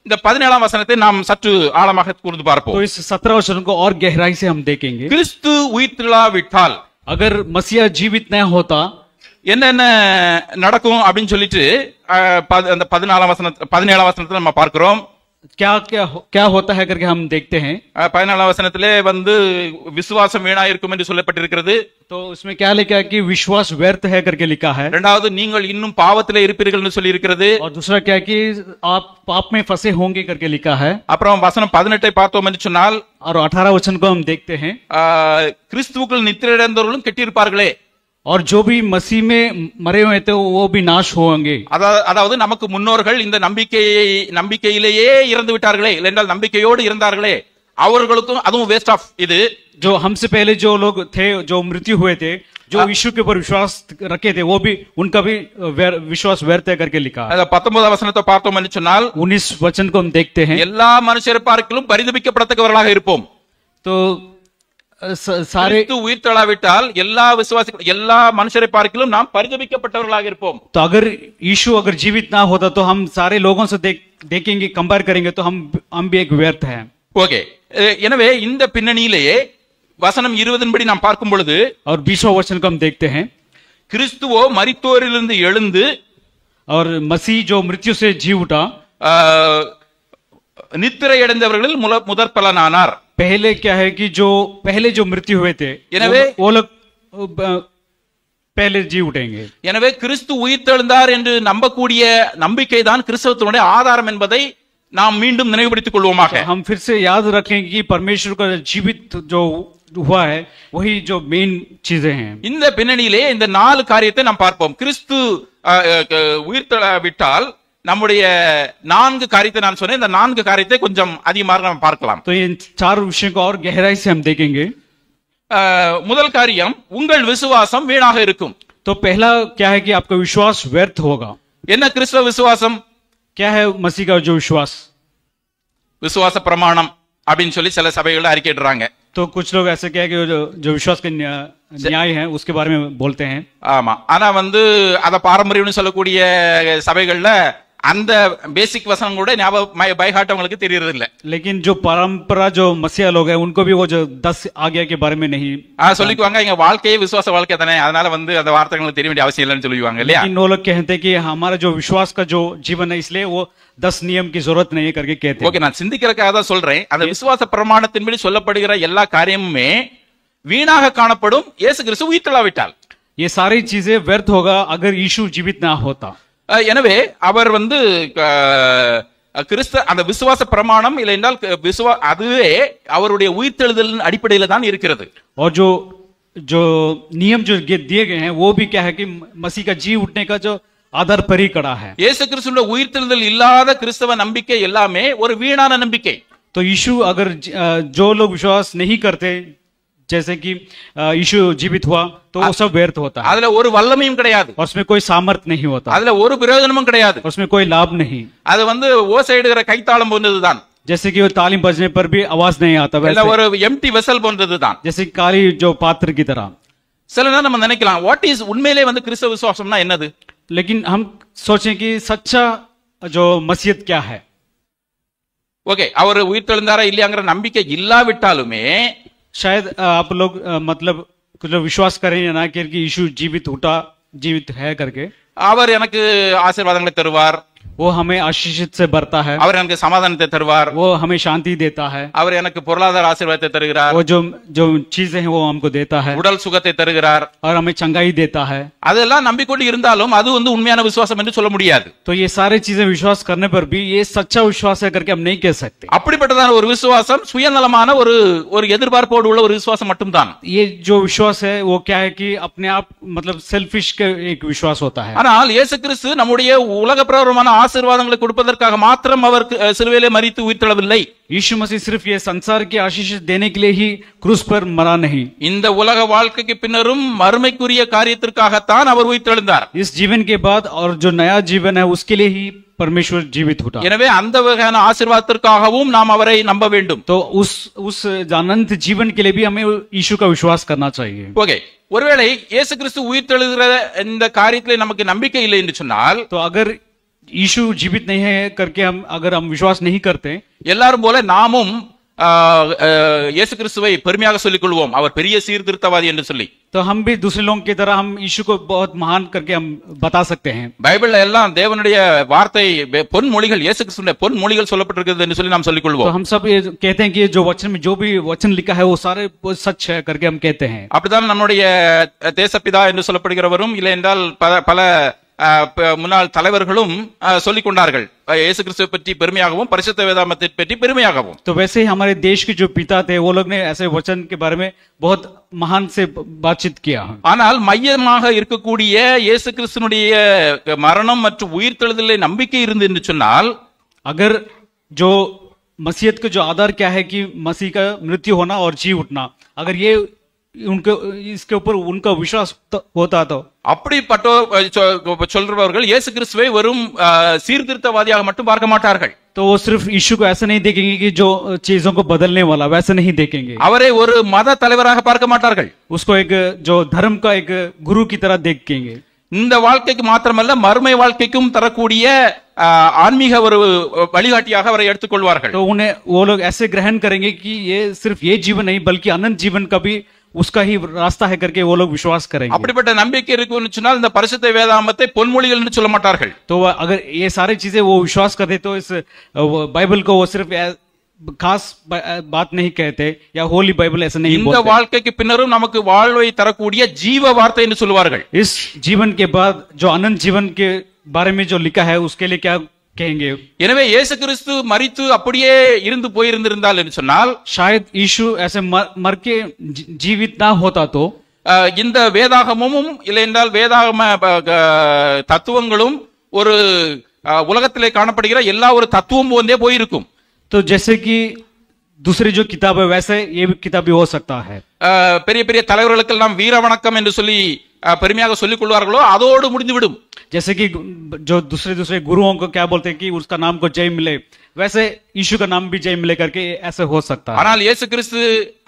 இந்த 17ஆம் வசனத்தை நாம் சற்று ஆழமாக கூர்ந்து
तो
பார்ப்போம்.
इस 17 वचन को और गहराई से हम देखेंगे।
கிறிஸ்து உயிர்த்தெழாவிட்டால்
अगर मसीहा जीवित न होता
என்னென்ன நடக்கும் அப்படின்னு சொல்லிட்டு அந்த 17ஆம் வசனத்துல நம்ம பார்க்கிறோம்.
क्या क्या क्या होता है करके हम देखते हैं।
17ஆம் வசனத்திலே வந்து விசுவாசம் வீணா இருக்கும் என்று சொல்லப்பட்டிருக்கிறது.
तो उसमें क्या लिखा है कि विश्वास व्यर्थ है करके लिखा है।
இரண்டாவது நீங்கள் இன்னும் பாவத்திலே இருப்பீர்கள் என்று சொல்லி இருக்கிறது.
और दूसरा क्या है कि आप पाप में फंसे होंगे करके लिखा है।
அப்புறம் வசனம் 18 பார்த்தோம் என்று சொன்னால்
और 18 वचन को हम देखते हैं,
கிறிஸ்துவுக்குள் நித்திரையடைந்தவர்களும் கெட்டிருப்பார்களே.
और जो भी मसीह में मरे हुए थे वो भी नाश होंगे।
அதாவது நமக்கு முன்னோர்கள் இந்த நம்பிக்கையிலேயே இறந்து விட்டார்களே, இல்லைஎன்றால் நம்பிக்கையோடு இருந்தார்களே, அவர்களுக்கும் அதுவும் வேஸ்ட் ஆஃப். இது
जो हमसे पहले जो लोग थे जो मृत्यु हुए थे, जो यीशु के ऊपर विश्वास रखे थे, वो भी उनका भी विश्वास व्यर्थ है करके लिखा है।
19ஆம் வசனத்தை பார்த்தோம் என்று சொன்னால்
19 वचन को हम देखते हैं,
எல்லா மனுஷரை பார்க்கிலும் பரிதபிக்கப்படத்தக்கவர்களாக இருப்போம்.
तो सारे
கிறிஸ்து உயிர்த்தெழாவிட்டால் எல்லா விசுவாசிகள் எல்லா மனுஷரை பார்க்கிலும் நாம் பரிதபிக்கப்பட்டவர்களாக இருப்போம்.
तो अगर यीशु अगर जीवित ना होता तो हम सारे लोगों से देखेंगे, कंपेयर करेंगे तो हम भी एक व्यर्थ हैं।
ஓகே, எனவே இந்த பின்னணியிலேயே வசனம் 20 படி நாம் பார்க்கும் பொழுது
और 20वां वचन को हम देखते हैं,
கிறிஸ்துவோ மரித்தோரிலிருந்து எழுந்து
और मसीह जो मृत्यु से जी उठा,
நித்திரை அடைந்தவர்களில் முதற் பலனானார்.
पहले क्या है कि जो पहले जो मृत्यु हुए थे वो लोग पहले जी उठेंगे।
எனவே கிறிஸ்து உயிர்த்தெழுந்தார் என்று நம்பக்கூடிய நம்பிக்கை தான் கிறிஸ்தவத்தினுடைய ஆதாரம் என்பதை நாம் மீண்டும் நினைவுபடுத்திக் கொள்வோமாக.
हम फिर से याद रखेंगे कि परमेश्वर का जीवित जो हुआ है वही जो मेन चीजें हैं।
இந்த பின்னணியிலே இந்த 4 காரியத்தை நாம் பார்ப்போம். கிறிஸ்து உயிர்த்தெழாவிட்டால் நம்முடைய 4 காரியத்தை நான் சொன்னேன். இந்த 4 காரியத்தை கொஞ்சம் அதிகமாக நாம் பார்க்கலாம்.
तो इन 4 विषयों को और गहराई से हम देखेंगे।
முதல் காரியம், உங்கள் விசுவாசம் வீணாக இருக்கும்.
तो पहला क्या है कि आपका विश्वास व्यर्थ होगा।
என்ன கிறிஸ்தவ விசுவாசம்?
क्या है मसीह का जो विश्वास?
விசுவாச பிரமாணம் அப்படின்னு சொல்லி சில சபைகள் அறிக்கையிடுறாங்க.
तो कुछ लोग ऐसे क्या है कि जो विश्वास के न्याय है उसके बारे में बोलते हैं।
ஆமா, ஆனா அத பாரம்பரியம்னு சொல்லக்கூடிய சபைகள்ல அந்த பேசிக் வசனம் கூட ஞாபகம் பை ஹார்ட் அவங்களுக்கு தெரியறது இல்ல.
लेकिन जो परंपरा जो मसीहा लोग हैं उनको भी वो जो 10 आज्ञा के बारे में नहीं
சொல்லிக்குவாங்க. எங்க வாழ்க்கையே விசுவாச வாழ்க்கை தானே, அதனால அந்த வார்த்தைகளுக்கு தெரிய வேண்டிய அவசியம் இல்லைன்னு சொல்லுவாங்க இல்லையா?
लेकिन वो लोग कहते हैं कि हमारा जो विश्वास का जो जीवन है इसलिए वो 10 नियम की जरूरत नहीं है करके कहते हैं।
ஓகே, நான் சிந்திக்கிறதுக்காக தான் சொல்றேன். அந்த விசுவாச பிரமாணத்தின்படி சொல்லப்படுகிற எல்லா காரியமுமே வீணாக காணப்படும் இயேசு கிறிஸ்து உயிர்த்தெழாவிட்டால்.
ये सारी चीजें व्यर्थ होगा अगर यीशु जीवित ना होता।
எனவே அவர் கிறிஸ்து அந்த விசுவாச பிரமாணம் இல்லை என்றால் அதுவே அவருடைய உயிர்த்தெழுதலின் அடிப்படையில் தான் இருக்கிறது.
और जो जो नियम जो दिए गए हैं वो भी क्या है कि मसीह का जी उठने का जो आधार पर ही खड़ा है।
இயேசு கிறிஸ்துவின் உயிர்த்தெழுதல் இல்லாத கிறிஸ்தவ நம்பிக்கை எல்லாமே ஒரு வீணான நம்பிக்கை.
तो यीशु अगर जो लोग विश्वास नहीं करते जैसे कि यीशु जीवित हुआ तो वो सब व्यर्थ होता है।
அதுல ஒரு வல்லமையும் கிடையாது,
और उसमें कोई सामर्थ नहीं होता,
அதுல ஒரு பிரயோஜனமும் கிடையாது,
उसमें कोई लाभ नहीं।
அது ஓசையிடுகிற கைத்தாளம் போன்றதுதான்,
जैसे कि वो तालीम बजने पर भी आवाज नहीं आता, वैसे
ஒரு எம்டி வெசல் போன்றதுதான்,
जैसे काली जो पात्र की तरह।
சில நேரம் நம்ம நினைக்கலாம் வாட் இஸ் உண்மையிலே கிறிஸ்தவ விசுவாசம்னா என்னது?
लेकिन हम सोचें कि सच्चा जो मसीहत क्या है।
ஓகே, அவர் உயிர்த்தெழுந்தாரா இல்லையாங்கிற நம்பிக்கை இல்லாவிட்டாலுமே
शायद आप लोग मतलब कुछ लोग विश्वास करें या ना कि यीशु जीवित उठा, जीवित है करके,
அவர் எனக்கு ஆசீர்வாதங்களை தருவார்,
वो हमें आशीषित से भरता है,
அவர் எனக்கு சமாதானத்தை தருவார்,
वो हमें शांति देता है,
அவர் எனக்கு பொருளாதார ஆசீர்வாதத்தை தருகிறார்,
वो जो चीजें हैं वो हमको देता है,
உடல் சுகத்தை தருகிறார்,
और हमें चंगाई देता है।
அதெல்லாம் நம்பிக்கொண்டு இருந்தாலும் அது உண்மையான விசுவாசம் என்று சொல்ல முடியாது।
तो ये सारे चीजें विश्वास करने पर भी ये सच्चा विश्वास है करके हम नहीं कह सकते।
அப்படிப்பட்டதான ஒரு விசுவாசம் சுயநலமான ஒரு எதிர்பார்ப்போடு உள்ள ஒரு விசுவாசம் மட்டும்தான்।
ये जो विश्वास है वो क्या है कि अपने आप मतलब सेल्फिश का एक विश्वास होता है।
ஆனால் இயேசு கிறிஸ்து நம்முடைய உலக பிரகாரமான ஆசீர்வாதங்களை கொடுப்பதற்காக மாத்திரம் அவர் சிலுவையிலே மரித்து உயிர்த்தெழவில்லை.
यीशु मसीह सिर्फ ये संसार की आशीष देने के लिए ही क्रूस पर मरा नहीं,
இந்த உலக வாழ்க்கைக்கு பின்னரும் மறுமைக்குரிய காரியத்திற்காகத்தான் அவர் உயிர்த்தெழுந்தார்.
इस जीवन के बाद और जो नया जीवन है उसके लिए ही परमेश्वर जीवित उठा.
எனவே அந்த வகையான ஆசீர்வாதத்திற்காகவும் நாம் அவரை நம்ப வேண்டும்.
तो उस अनंत जीवन के लिए भी हमें यीशु का विश्वास करना चाहिए.
ஓகே, ஒருவேளை இயேசு கிறிஸ்து உயிர்த்தெழுகிற இந்த காரியத்திலே நமக்கு நம்பிக்கை இல்லை என்று சொன்னால்,
तो अगर यीशु जीवित नहीं है करके अगर हम विश्वास नहीं करते,
எல்லாரும் போல நாமும் இயேசு கிறிஸ்துவை பெருமையாக சொல்லிக் கொள்வோம், அவர் பெரிய சீர்திருத்தவாதி என்று சொல்லி.
तो हम भी दूसरे लोगों की तरह हम यीशु को बहुत महान करके हम बता सकते हैं.
பைபிள்ல எல்லாம் தேவனுடைய வார்த்தை பொன்மொழிகள், இயேசு கிறிஸ்துவின் பொன்மொழிகள் சொல்லப்பட்டிருக்கிறது என்று சொல்லி நாம் சொல்லிக்
तो
கொள்வோம்.
हम सब ये कहते हैं कि जो वचन में जो भी वचन लिखा है वो सारे सच है करके हम कहते हैं.
அப்படித்தான் நம்முடைய தேசப்பிதா என்று சொல்லப்படுகிறவரும் இல்லை என்றால் பல முன்னாள் தலைவர்களும் சொல்லிக் கொண்டார்கள், இயேசு கிறிஸ்துவை பற்றி பெருமையாகவும் பரிசுத்த வேதாகமத்தை பற்றி பெருமையாகவும்.
तो वैसे ही हमारे देश के जो पिता थे वो लोग ने ऐसे वचन के बारे में बहुत महान से बातचीत किया.
ஆனால் மையமாக இருக்கக்கூடிய இயேசு கிறிஸ்துனுடைய மரணம் மற்றும் உயிர்த்தெழுதலை நம்பிக்கை இருந்து என்று சொன்னால்,
अगर जो मसीहत का जो आधार क्या है कि मसीह का मृत्यु होना और जी उठना, अगर ये उनके इसके ऊपर उनका विश्वास होता तो
அப்படிப்பட்ட சொல்றவர்கள் இயேசு கிறிஸ்துவை வெறும் சீர்திருத்தவாதியாக மட்டும் பார்க்க மாட்டார்கள்.
तो वो सिर्फ यीशु को ऐसा नहीं देखेंगे कि जो चीजों को बदलने वाला, वैसा नहीं देखेंगे.
அவரை ஒரு மத தலைவராக பார்க்க மாட்டார்கள்.
उसको एक जो धर्म का एक गुरु की तरह देखेंगे.
இந்த வாழ்க்கைக்கு மாத்திரமல்ல மறுமை வாழ்க்கைக்கும் தரக்கூடிய ஆன்மீக ஒரு வழிகாட்டியாக அவரை எடுத்துக்கொள்வார்கள்.
तो उन्हें वो लोग ऐसे ग्रहण करेंगे कि ये सिर्फ ये जीवन नहीं बल्कि अनंत जीवन का भी उसका ही रास्ता है करके वो लोग विश्वास करेंगे.
அப்படிப்பட்ட நம்பிக்கை இருக்குன்னு சொன்னால் இந்த பரிசுத்த வேதாகமத்தை பொன்மொழிகள் என்று சொல்ல மாட்டார்கள்.
तो अगर ये सारी चीजें वो विश्वास करते तो इस बाइबल को वो सिर्फ खास बात नहीं कहते या होली बाइबल ऐसा नहीं बोलते.
இந்த வாழ்க்கைக்கு பின்னரும் நமக்கு வாழ்வை தரக்கூடிய ஜீவ வார்த்தை என்று சொல்வார்கள்.
इस जीवन के बाद जो अनंत जीवन के बारे में जो लिखा है उसके लिए क्या कहेंगे.
எனவே இயேசு கிறிஸ்து மரித்து அப்படியே இருந்து போயிருந்திருந்தால் என்று சொன்னால்,
शायद यीशु ऐसे मर के जीवित ना होता तो
இந்த வேதாகமும் இல்லை என்றால் வேதாகம தத்துவங்களும் ஒரு உலகத்திலே காணப்படுகிற எல்லா ஒரு தத்துவமும் வந்தே போயிருக்கும்.
तो जैसे कि दूसरी जो किताब है वैसे ये भी किताब भी हो सकता है.
பெரிய பெரிய தலைவர்களுக்கெல்லாம் வீர வணக்கம் என்று சொல்லி பெருமையாக சொல்லிக் கொள்வார்களோ அதோடு முடிந்துவிடும்.
जैसे कि जो दूसरे गुरुओं को क्या बोलते हैं कि उसका नाम को जय मिले, वैसे यीशु का नाम भी जय मिले करके ऐसे हो सकता है.
ஆனால் இயேசு கிறிஸ்து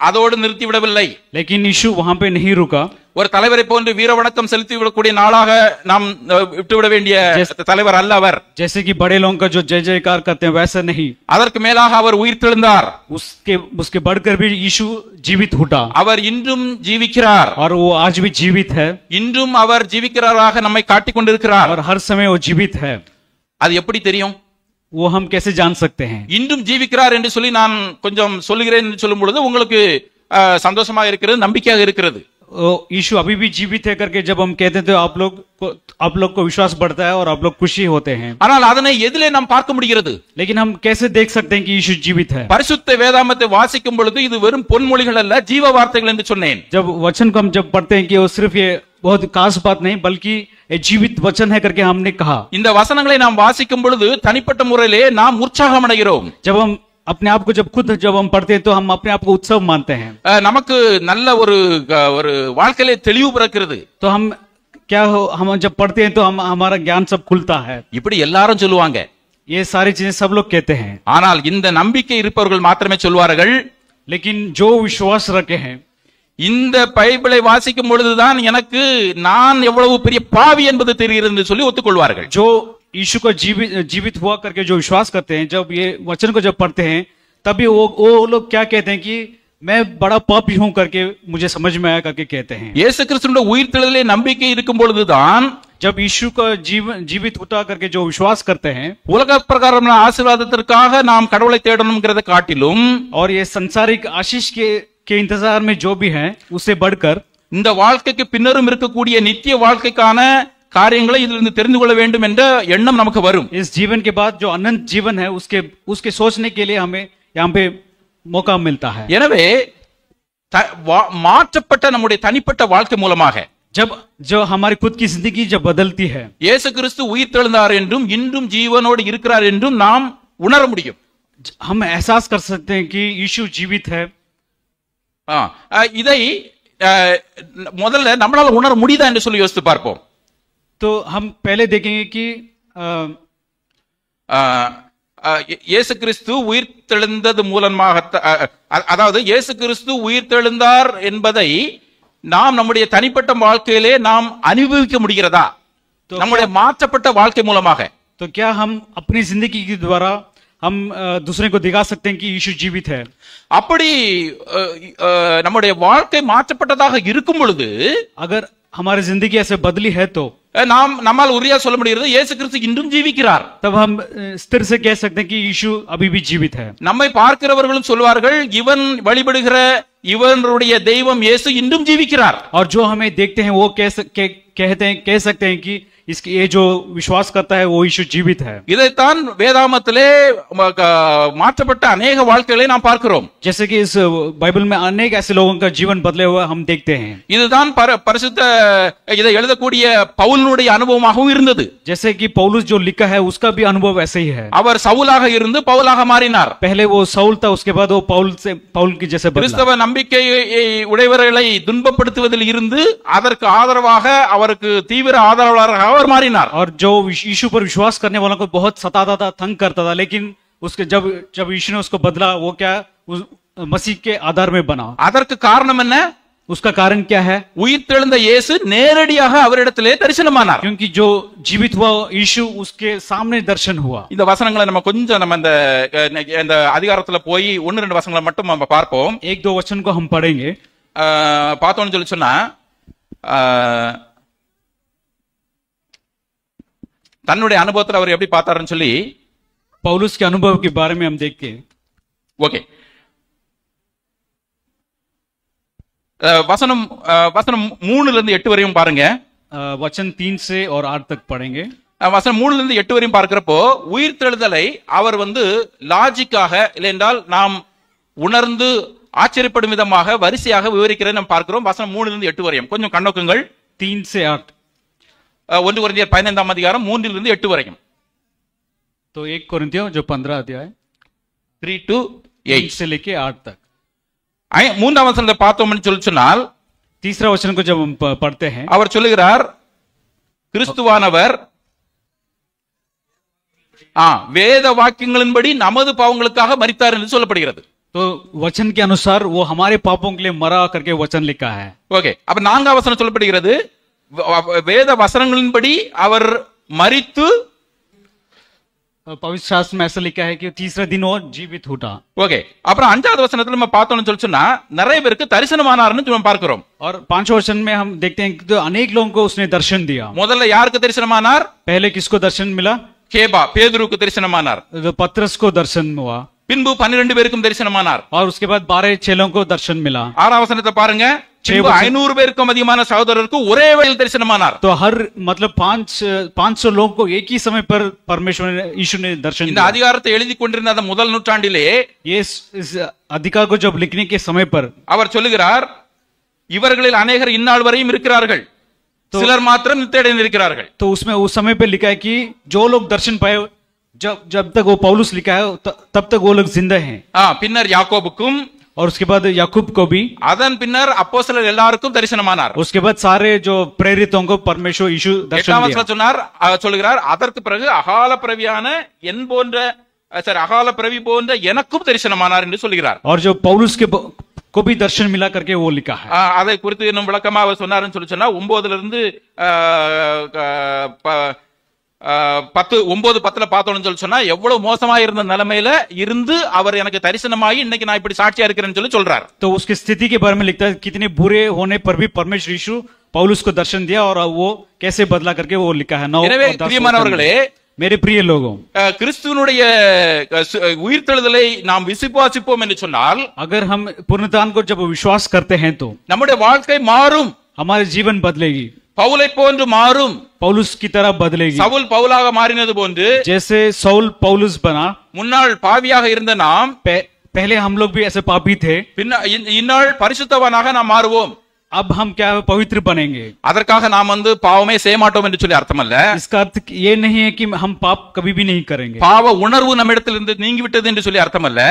அதோடு நிறுத்தி விடவில்லை.
लेकिन यीशु वहां पे नहीं रुका.
ஒரு தலைவரை போன்று வீர வணக்கம் செலுத்தி விடக்கூடிய நாளாக நாம் விட்டுவிட வேண்டிய தலைவர் அல்ல அவர்.
जैसे कि बड़े लोगों का जो जय जयकार करते हैं वैसा नहीं.
அதற்கு மேலாக அவர் உயிர்த்தெழுந்தார்.
उसके बढ़कर भी यीशु जीवित उठा.
அவர் இன்றும் ஜீவிக்கிறார்.
और वो आज भी जीवित है.
இன்றும் அவர் ஜீவிக்கிறாராக நம்மை காட்டிக் கொண்டிருக்கிறார்.
और हर समय वो जीवित है.
அது எப்படி தெரியும்?
वो हम कैसे जान सकते हैं?
இன்றும் ஜீவிக்கிறார் என்று சொல்லி நான் கொஞ்சம் சொல்லுகிறேன் என்று சொல்லும் பொழுது உங்களுக்கு சந்தோஷமாக இருக்கிறது, நம்பிக்கையாக இருக்கிறது.
यीशु अभी भी जीवित है करके जब हम कहते हैं तो आप लोग को विश्वास बढ़ता है और आप लोग खुशी होते हैं.
ஆனால் அதனை எதிலே நாம் பார்க்க முடிகிறது?
लेकिन हम कैसे देख सकते हैं कि यीशु जीवित है?
பரிசுத்த வேதாகமத்தை வாசிக்கும் பொழுது இது வெறும் பொன்மொழிகள் அல்ல, ஜீவ வார்த்தைகள் என்று சொன்னேன்.
जब वचन को हम जब पढ़ते हैं कि वो सिर्फ ये बहुत खास बात नहीं बल्कि ये जीवित वचन है करके हमने कहा.
இந்த வசனங்களை நாம் வாசிக்கும் பொழுது தனிப்பட்ட முறையிலே நாம் உற்சாகம் அடைகிறோம்.
जब हम अपने आप को जब हम पढ़ते हैं तो हम अपने आप को उत्सव मानते हैं.
நமக்கு நல்ல ஒரு வாழ்க்கையிலே தெளிவு பிறக்கிறது.
तो हम जब पढ़ते हैं तो हमारा ज्ञान सब खुलता है.
இப்படி எல்லாரும் சொல்லுவாங்க.
ये सारी चीजें सब लोग कहते हैं.
ஆனால் இந்த நம்பிக்கை இருப்பவர்கள் மாத்திரமே சொல்வார்கள்.
लेकिन जो विश्वास रखे हैं,
இந்த பைபிளை வாசிக்கும் பொழுதுதான் எனக்கு நான் எவ்வளவு பெரிய பாவி என்பது தெரிகிறது என்று சொல்லி ஒத்துக்கொள்வார்கள்.
जो यीशु को जीवित हुआ करके जो विश्वास करते हैं, जब ये वचन को जब पढ़ते हैं तभी वो लोग क्या कहते हैं कि मैं बड़ा पापी हूं करके मुझे समझ में आया करके कहते हैं.
இயேசு கிறிஸ்துவின் உயிர்த்தெழுதலிலே நம்பிக்கை இருக்கும் பொழுதுதான்
जब यीशु का जीवित होता करके जो विश्वास करते हैं,
உலக பிரகாரமான ஆசீர்வாதத்திற்காக நாம் கடவுளை தேடணும்ங்கிறத காட்டிலும்
और ये संसारिक आशीष के इंतजार में जो भी है उससे बढ़कर
இந்த வாழ்க்கைக்கு பின்னரும் இருக்கக்கூடிய நித்திய வாழ்க்கைக்கான காரியங்களை இதிலிருந்து தெரிந்து கொள்ள வேண்டும் என்ற எண்ணம் நமக்கு வரும்.
इस जीवन के बाद जो अनंत जीवन है उसके सोचने के लिए हमें यहाँ पे मौका मिलता है.
எனவே மாற்றப்பட்ட நம்முடைய தனிப்பட்ட வாழ்க்கை மூலமாக
जब जो हमारी खुद की जिंदगी जब बदलती है,
இயேசு கிறிஸ்து உயிர்த்தெழுந்தார் என்றும் இன்றும் ஜீவனோடு இருக்கிறார் என்றும் நாம் உணர முடியும்.
हम एहसास कर सकते हैं कि यीशु जीवित है.
இதை முதல்ல நம்மளால உணர முடியுதா என்று சொல்லி யோசித்து பார்ப்போம்.
तो हम पहले देखेंगे कि
இயேசு கிறிஸ்து உயிர்த்தெழுந்தது மூலமாக, அதாவது இயேசு கிறிஸ்து உயிர்த்தெழுந்தார் என்பதை நாம் நம்முடைய தனிப்பட்ட வாழ்க்கையிலே நாம் அனுபவிக்க முடிகிறதா? நம்முடைய மாற்றப்பட்ட வாழ்க்கை மூலமாக.
तो क्या हम अपनी जिंदगी के द्वारा हम दूसरे को दिखा सकते हैं कि यीशु जीवित है?
அப்படி நம்முடைய வாழ்க்கை மாற்றப்பட்டதாக இருக்கும் பொழுது,
अगर हमारी जिंदगी ऐसे बदली है तो
நம்மால் உறுதியாக சொல்ல முடிகிறது இயேசு கிறிஸ்து இன்றும் ஜீவிக்கிறார்.
तब हम स्थिर से कह सकते हैं कि यीशु अभी भी जीवित है.
நம்மை பார்க்கிறவர்களும் சொல்வார்கள் இவன் வழிபடுகிற இவனுடைய தெய்வம் இயேசு இன்றும் ஜீவிக்கிறார்.
और जो हमें देखते हैं वो कह सकते हैं कि इसके ये जो विश्वास करता है वो यीशु जीवित है.
இதைத்தான் வேதாமத்திலே மாற்றப்பட்ட अनेक வாழ்க்கைகளை நாம் பார்க்கிறோம்.
जैसे कि इस बाइबल में अनेक ऐसे लोगों का जीवन बदले हुए हम देखते हैं.
இதுதான் பரிசுத்த இதை எழுதக்கூடிய பவுலுடைய அனுபவமாகவும் இருந்தது.
जैसे कि पौलुस जो लिखा है उसका भी अनुभव ऐसे ही है.
அவர் சவுலாக இருந்து பவுலாக மாறினார்.
पहले वो सौल था, उसके बाद वो पौल की जैसे बदला.
கிறிஸ்தவ நம்பிக்கையை உடையவர்களை துன்பப்படுத்துவதில் இருந்து அதற்கு ஆதரவாக அவருக்கு தீவிர ஆதரவாளராக அவர் மாறினார்.
और जो यीशु पर विश्वास करने वालों को बहुत सताता था, तंग करता था, लेकिन उसके जब यीशु ने उसको बदला, वो क्या मसीह के आधार में बना.
அதற்கு காரணம் என்ன?
उसका कारण क्या है?
உயிர்த்தெழுந்த இயேசு நேரடியாக அவரிடத்திலே தரிசனமானார்.
क्योंकि जो जीवित हुआ यीशु उसके सामने दर्शन हुआ.
இந்த வசனங்களை நம்ம கொஞ்சம் நம்ம இந்த அதிகாரத்துல போய் 1-2 வசனங்களை மட்டும் நம்ம பார்ப்போம்.
1-2 वचन को हम पढ़ेंगे.
பார்த்தோம்னு சொன்னா தன்னுடைய அனுபவத்தில் அவர் எப்படி பார்த்தாருன்னு சொல்லி
पौलुस के अनुभव के बारे में हम देखते हैं.
ஓகே, வசனம் 3 இருந்து 8 வரையும் பாருங்க.
वचन 3 से और 8 तक पढ़ेंगे.
வசனம் 3 இருந்து 8 வரையும் பார்க்கிறப்போ உயிர்த்தெழுதலை அவர் லாஜிக்காக இல்லை என்றால் நாம் உணர்ந்து ஆச்சரியப்படும் விதமாக வரிசையாக விவரிக்கிறதை நாம் பார்க்கிறோம். வசனம் 3 இருந்து 8 வரையும் கொஞ்சம் கண்ணோக்குங்கள்.
3 से 8.
1 கொரிந்தியர் 15 அதிகாரம் 3 இருந்து 8 வரையும்.
तो 1 कोरिन्थियों जो 15 अध्याय
3 to 8
से लेके 8 तक.
3ஆம் வசனத்தை பார்த்தோம்னு சொன்னால்
तीसरा वचन को जब हम पढ़ते हैं,
அவர் சொல்லுகிறார் கிறிஸ்துவானவர் வேத வாக்கியங்களின்படி நமது பாவங்களுக்காக மரித்தார் என்று சொல்லப்படுகிறது.
तो वचन के अनुसार वो हमारे पापों के लिए मरा करके वचन लिखा है.
ஓகே, அப்ப 4ஆம் வசனம் சொல்லப்படுகிறது வேத வசனங்களின்படி அவர் மரித்து,
पवित्र शास्त्र में ऐसा लिखा है कि तीसरा दिन वो जीवित उठा.
ஓகே, அப்புறம் 5வது வசனத்துல நம்ம பார்த்தோம்னு சொன்னா நிறைய பேருக்கு தரிசனமானார்னு நம்ம பார்க்கிறோம்.
और 5वें वचन में हम देखते हैं कि तो अनेक लोगों को उसने दर्शन दिया.
முதல்ல யாருக்கு தரிசனமானார்?
पहले किसको दर्शन मिला?
கேபா பேதுருக்கு தரிசனமானார்.
पतरस को दर्शन हुआ.
பின்பு 12 பேருக்கும் தரிசனமானார்.
और उसके बाद 12 चेलों को दर्शन मिला.
6ஆம் वचनத்தை பாருங்க. 500 பேருக்கும் அதிகமான சகோதரருக்கு ஒரே வேளையில் தரிசனமானார்.
तो हर मतलब 500 लोगों को एक ही समय पर परमेश्वर ने यीशु ने दर्शन
இந்த அதிகாரத்தை எழுதி கொண்டிருந்த அந்த முதல் நூற்றாண்டிலே
ये इस अधिकार को जब लिखने के समय पर
அவர் சொல்லுகிறார் இவர்களில் अनेகர் இந்நாள் வரையும் இருக்கிறார்கள், சிலர் மாத்திரம் நித்திரையில் இருக்கிறார்கள்.
तो उसमें उस समय पे लिखा है कि जो लोग दर्शन पाए, जब तक वो पौलुस लिखा है तब तक वो लोग जिंदा हैं.
பின்னர் யாக்கோபுக்கும்
और उसके बाद याकूब को भी,
அதன் பின்னர் அப்போஸ்தலர் எல்லாருக்கும் தரிசனமானார்.
उसके बाद सारे जो प्रेरितों को परमेश्वर यीशु दर्शन दिया.
சொல்லுகிறார் அதற்கு பிறகு அகால பிரவியான என் போன்ற அகால பிரவி போன்ற எனக்கும் தரிசனமானார் என்று சொல்கிறார்.
और जो पौलुस के को भी दर्शन मिला करके वो लिखा है.
அதை குறித்து இன்னும் விளக்கமா அவர் சொன்னாருன்னு சொன்னா 9 இருந்து 9:10 பார்த்தோம்னு சொன்னா எவ்வளவு மோசமா இருந்த நிலைமையில இருந்து அவர் எனக்கு தரிசனமாகி இன்னைக்கு நான் இப்படி சாட்சியா இருக்கிறேன்னு சொல்றார்.
तो उसकी स्थिति के बारे में लिखता है कितने बुरे होने पर भी परमेश्वर यीशु पौलुस को दर्शन दिया और वो कैसे बदला करके वो लिखा है.
எனவே பிரியமானவர்களே,
मेरे प्रिय लोगों,
கிறிஸ்துவினுடைய உயிர்த்தெழுதலை நாம் விசுவாசிப்போம் என்று சொன்னால்,
अगर हम पुनरुत्थान को जब विश्वास करते हैं तो
நம்முடைய வாழ்க்கை மாறும்,
हमारे जीवन बदलेगी.
பவுலை போன்று மாறும்,
पौलुस की तरह बदलेगी.
சவுல் பவுலாக மாறினது போன்று,
जैसे सौल पौलुस बना,
முன்னாள் பாவியாக இருந்த நாம்
पहले हम लोग भी ऐसे पापी थे,
இந்நாள் பரிசுத்தவானாக நாம் மாறுவோம்.
अब हम क्या है, पवित्र बनेंगे।
அதற்காக நாம் வந்து பாவமே செய்ய மாட்டோம் என்று சொல்லி அர்த்தம் அல்ல.
इसका अर्थ ये नहीं है कि हम पाप कभी भी नहीं करेंगे।
பாவ உணர்வு நம்மிடத்திலிருந்து நீங்கிவிட்டது என்று சொல்லி அர்த்தம் அல்ல.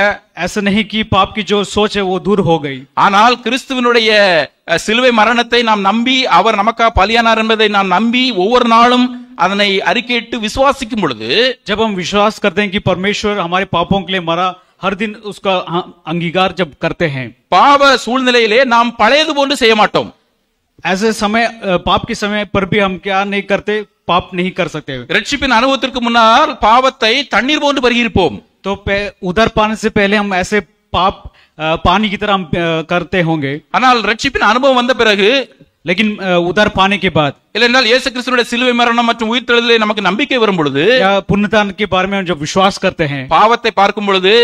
ऐसा नहीं कि पाप की जो सोच है वो दूर हो गई।
ஆனால் கிறிஸ்துவினுடைய சிலுவை மரணத்தை நாம் நம்பி அவர் நமக்காக பலியானார் என்பதை நாம் நம்பி ஒவ்வொரு நாளும் அதனை அறிக்கையிட்டு விசுவாசிக்கும் பொழுது,
जब हम विश्वास करते हैं कि परमेश्वर हमारे पापों के लिए मरा, हर दिन उसका अंगीकार जब करते हैं,
பாவ சூழ்நிலையிலே நாம் பழையது போன்று செய்ய மாட்டோம்.
ऐसे समय पाप के समय पर भी हम क्या नहीं करते, पाप नहीं कर सकते।
ரட்சிப்பின் அனுபவத்திற்கு முன்னால் பாவத்தை தண்ணீர் போன்று பருகியிருப்போம்.
तो उधर पाने से पहले हम ऐसे पाप पानी की तरह हम करते होंगे,
ஆனால் ரட்சிப்பின் அனுபவம் வந்த பிறகு,
लेकिन उधर पाने के बाद
இல்லைஎன்றால் இயேசு கிறிஸ்துவினுடைய சிலுவை மரணம் மற்றும் உயிர்த்தெழுதலிலே நமக்கு நம்பிக்கை வரும் பொழுது,
या पुण्यदान के बारे में जब विश्वास करते हैं
பாவத்தை பார்க்கும் பொழுது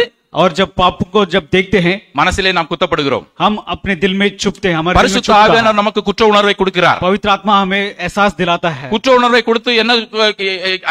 और जब पाप को जब देखते हैं,
மனசிலே நாம் குத்தப்படுகிறோம்.
हम अपने दिल में चुभते हैं, हमारे दिल में
பரிசுத்த
चुभता है।
ஆவியானவர் நமக்கு குற்ற உணர்வை கொடுக்கிறார்.
पवित्र आत्मा हमें एहसास दिलाता है।
குற்ற உணர்வை கொடுத்து என்ன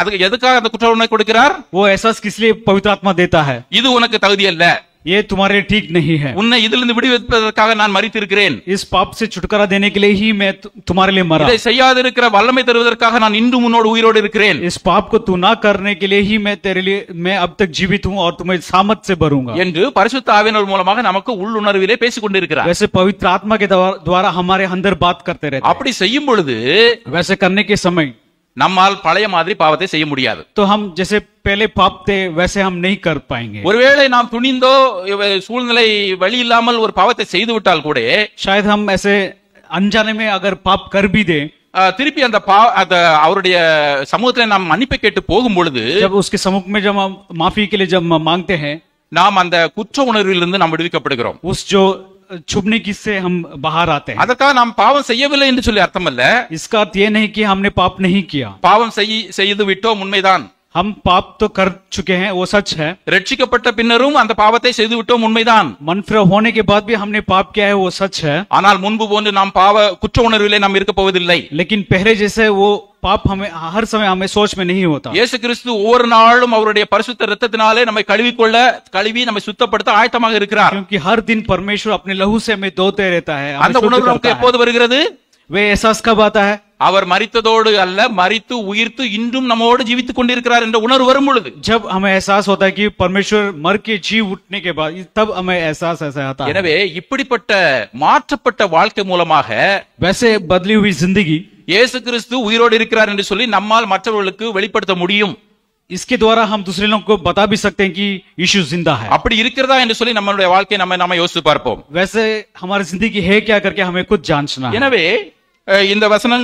அதுக்கு எதுக்காக அந்த குற்ற உணர்வை கொடுக்கிறார்?
वो एहसास किस लिए पवित्र आत्मा देता है?
இது உனக்கு தகுதி அல்ல,
ये तुम्हारे ठीक नहीं है।
உன்னை இதிலிருந்து விடுவிப்பதற்காக நான் மரித்திருக்கிறேன்,
इस पाप से छुटकारा देने के लिए ही मैं तुम्हारे लिए मरा।
இதை செய்யாதிருக்கிற வல்லமை தருவதற்காக நான் இன்று உன்னோடு உயிரோடு இருக்கிறேன்.
इस पाप को तू ना करने के लिए ही मैं तेरे लिए मैं अब तक जीवित हूँ और तुम्हें सामर्थ से भरूंगा
என்று பரிசுத்த ஆவியானவர் மூலமாக நமக்கு உள்ளுணர்விலே பேசிக் கொண்டிருக்கிறார்.
वैसे पवित्र आत्मा के द्वारा हमारे अंदर बात करते रहते हैं।
அப்படி செய்யும் பொழுது
वैसे करने के समय
நம்மால் பழைய மாதிரி பாவத்தை செய்ய முடியாது.
तो हम जैसे पहले पाप थे वैसे हम नहीं कर पाएंगे।
ஒருவேளை நாம் துணிந்தோ சூழ்நிலை வழி இல்லாமல் ஒரு பாவத்தை செய்து விட்டால் கூட,
शायद हम ऐसे अनजाने में अगर पाप कर भी दे,
திருப்பி அந்த அவருடைய சமூகத்தில் நாம் மன்னிப்பை கேட்டு போகும் பொழுது,
जब उसके सम्मुख में जब हम माफी के लिए जब मांगते हैं,
நாம் அந்த குற்ற உணர்விலிருந்து நாம் விடுவிக்கப்படுகிறோம்.
उस जो छुपने की से हम बाहर आते हैं।
அதற்காக நாம் பாவம் செய்யவில்லை என்று சொல்லி அர்த்தம் அல்ல.
इसका अर्थ ये नहीं कि हमने पाप नहीं किया,
பாவம் செய்து விட்டோம், உண்மைதான்.
हम पाप तो कर चुके हैं, वो सच है।
ரட்சிக்கப்பட்ட பின்னரும் அந்த பாவத்தை செய்து விட்டோம், உண்மைதான்.
मन फिर होने के बाद भी हमने पाप किया है, वो सच है।
ஆனால் முன்பு போன்று நாம் குற்ற உணர்விலே நாம் இருக்க போவதில்லை.
लेकिन पहले जैसे वो पाप हमें हर समय हमें सोच में नहीं होता।
இயேசு கிறிஸ்து ஒவ்வொரு நாளும் அவருடைய பரிசுத்த இரத்தத்தினாலே நம்மை கழுவி நம்மை சுத்தப்படுத்த ஆயத்தமாக இருக்கிறார்.
क्योंकि हर दिन परमेश्वर अपने लहू से हमें धोते रहता है। हमें
அந்த
शुद्ध
உணர்வு
करता
நமக்கு
है।
எப்போது வருகிறது?
वे एहसास कब आता है?
அவர் மரித்ததோடு அல்ல, மரித்து உயிர்த்து இன்றும் நம்மோடு ஜீவித்துக் கொண்டிருக்கிறார் என்ற உணர்வு வரும் பொழுது,
जब हमें एहसास होता है कि परमेश्वर मर के जी उठने के बाद, तब हमें एहसास ऐसा आता है।
எனவே இப்படிப்பட்ட மாற்றப்பட்ட வாழ்க்கை மூலமாக
वैसे बदली हुई जिंदगी
இயேசு கிறிஸ்து உயிரோடு இருக்கிறார் என்று சொல்லி நம்மால் மற்றவர்களுக்கு வெளிப்படுத்த முடியும்.
इसके द्वारा हम दूसरे लोगों को बता भी सकते हैं कि यीशु जिंदा है।
அப்படி இருக்கிறதா என்று சொல்லி நம்மளுடைய வாழ்க்கையை நம்ம யோசித்து பார்ப்போம்.
वैसे हमारी जिंदगी है क्या करके हमें खुद जांचना है।
எனவே இந்த வசனம்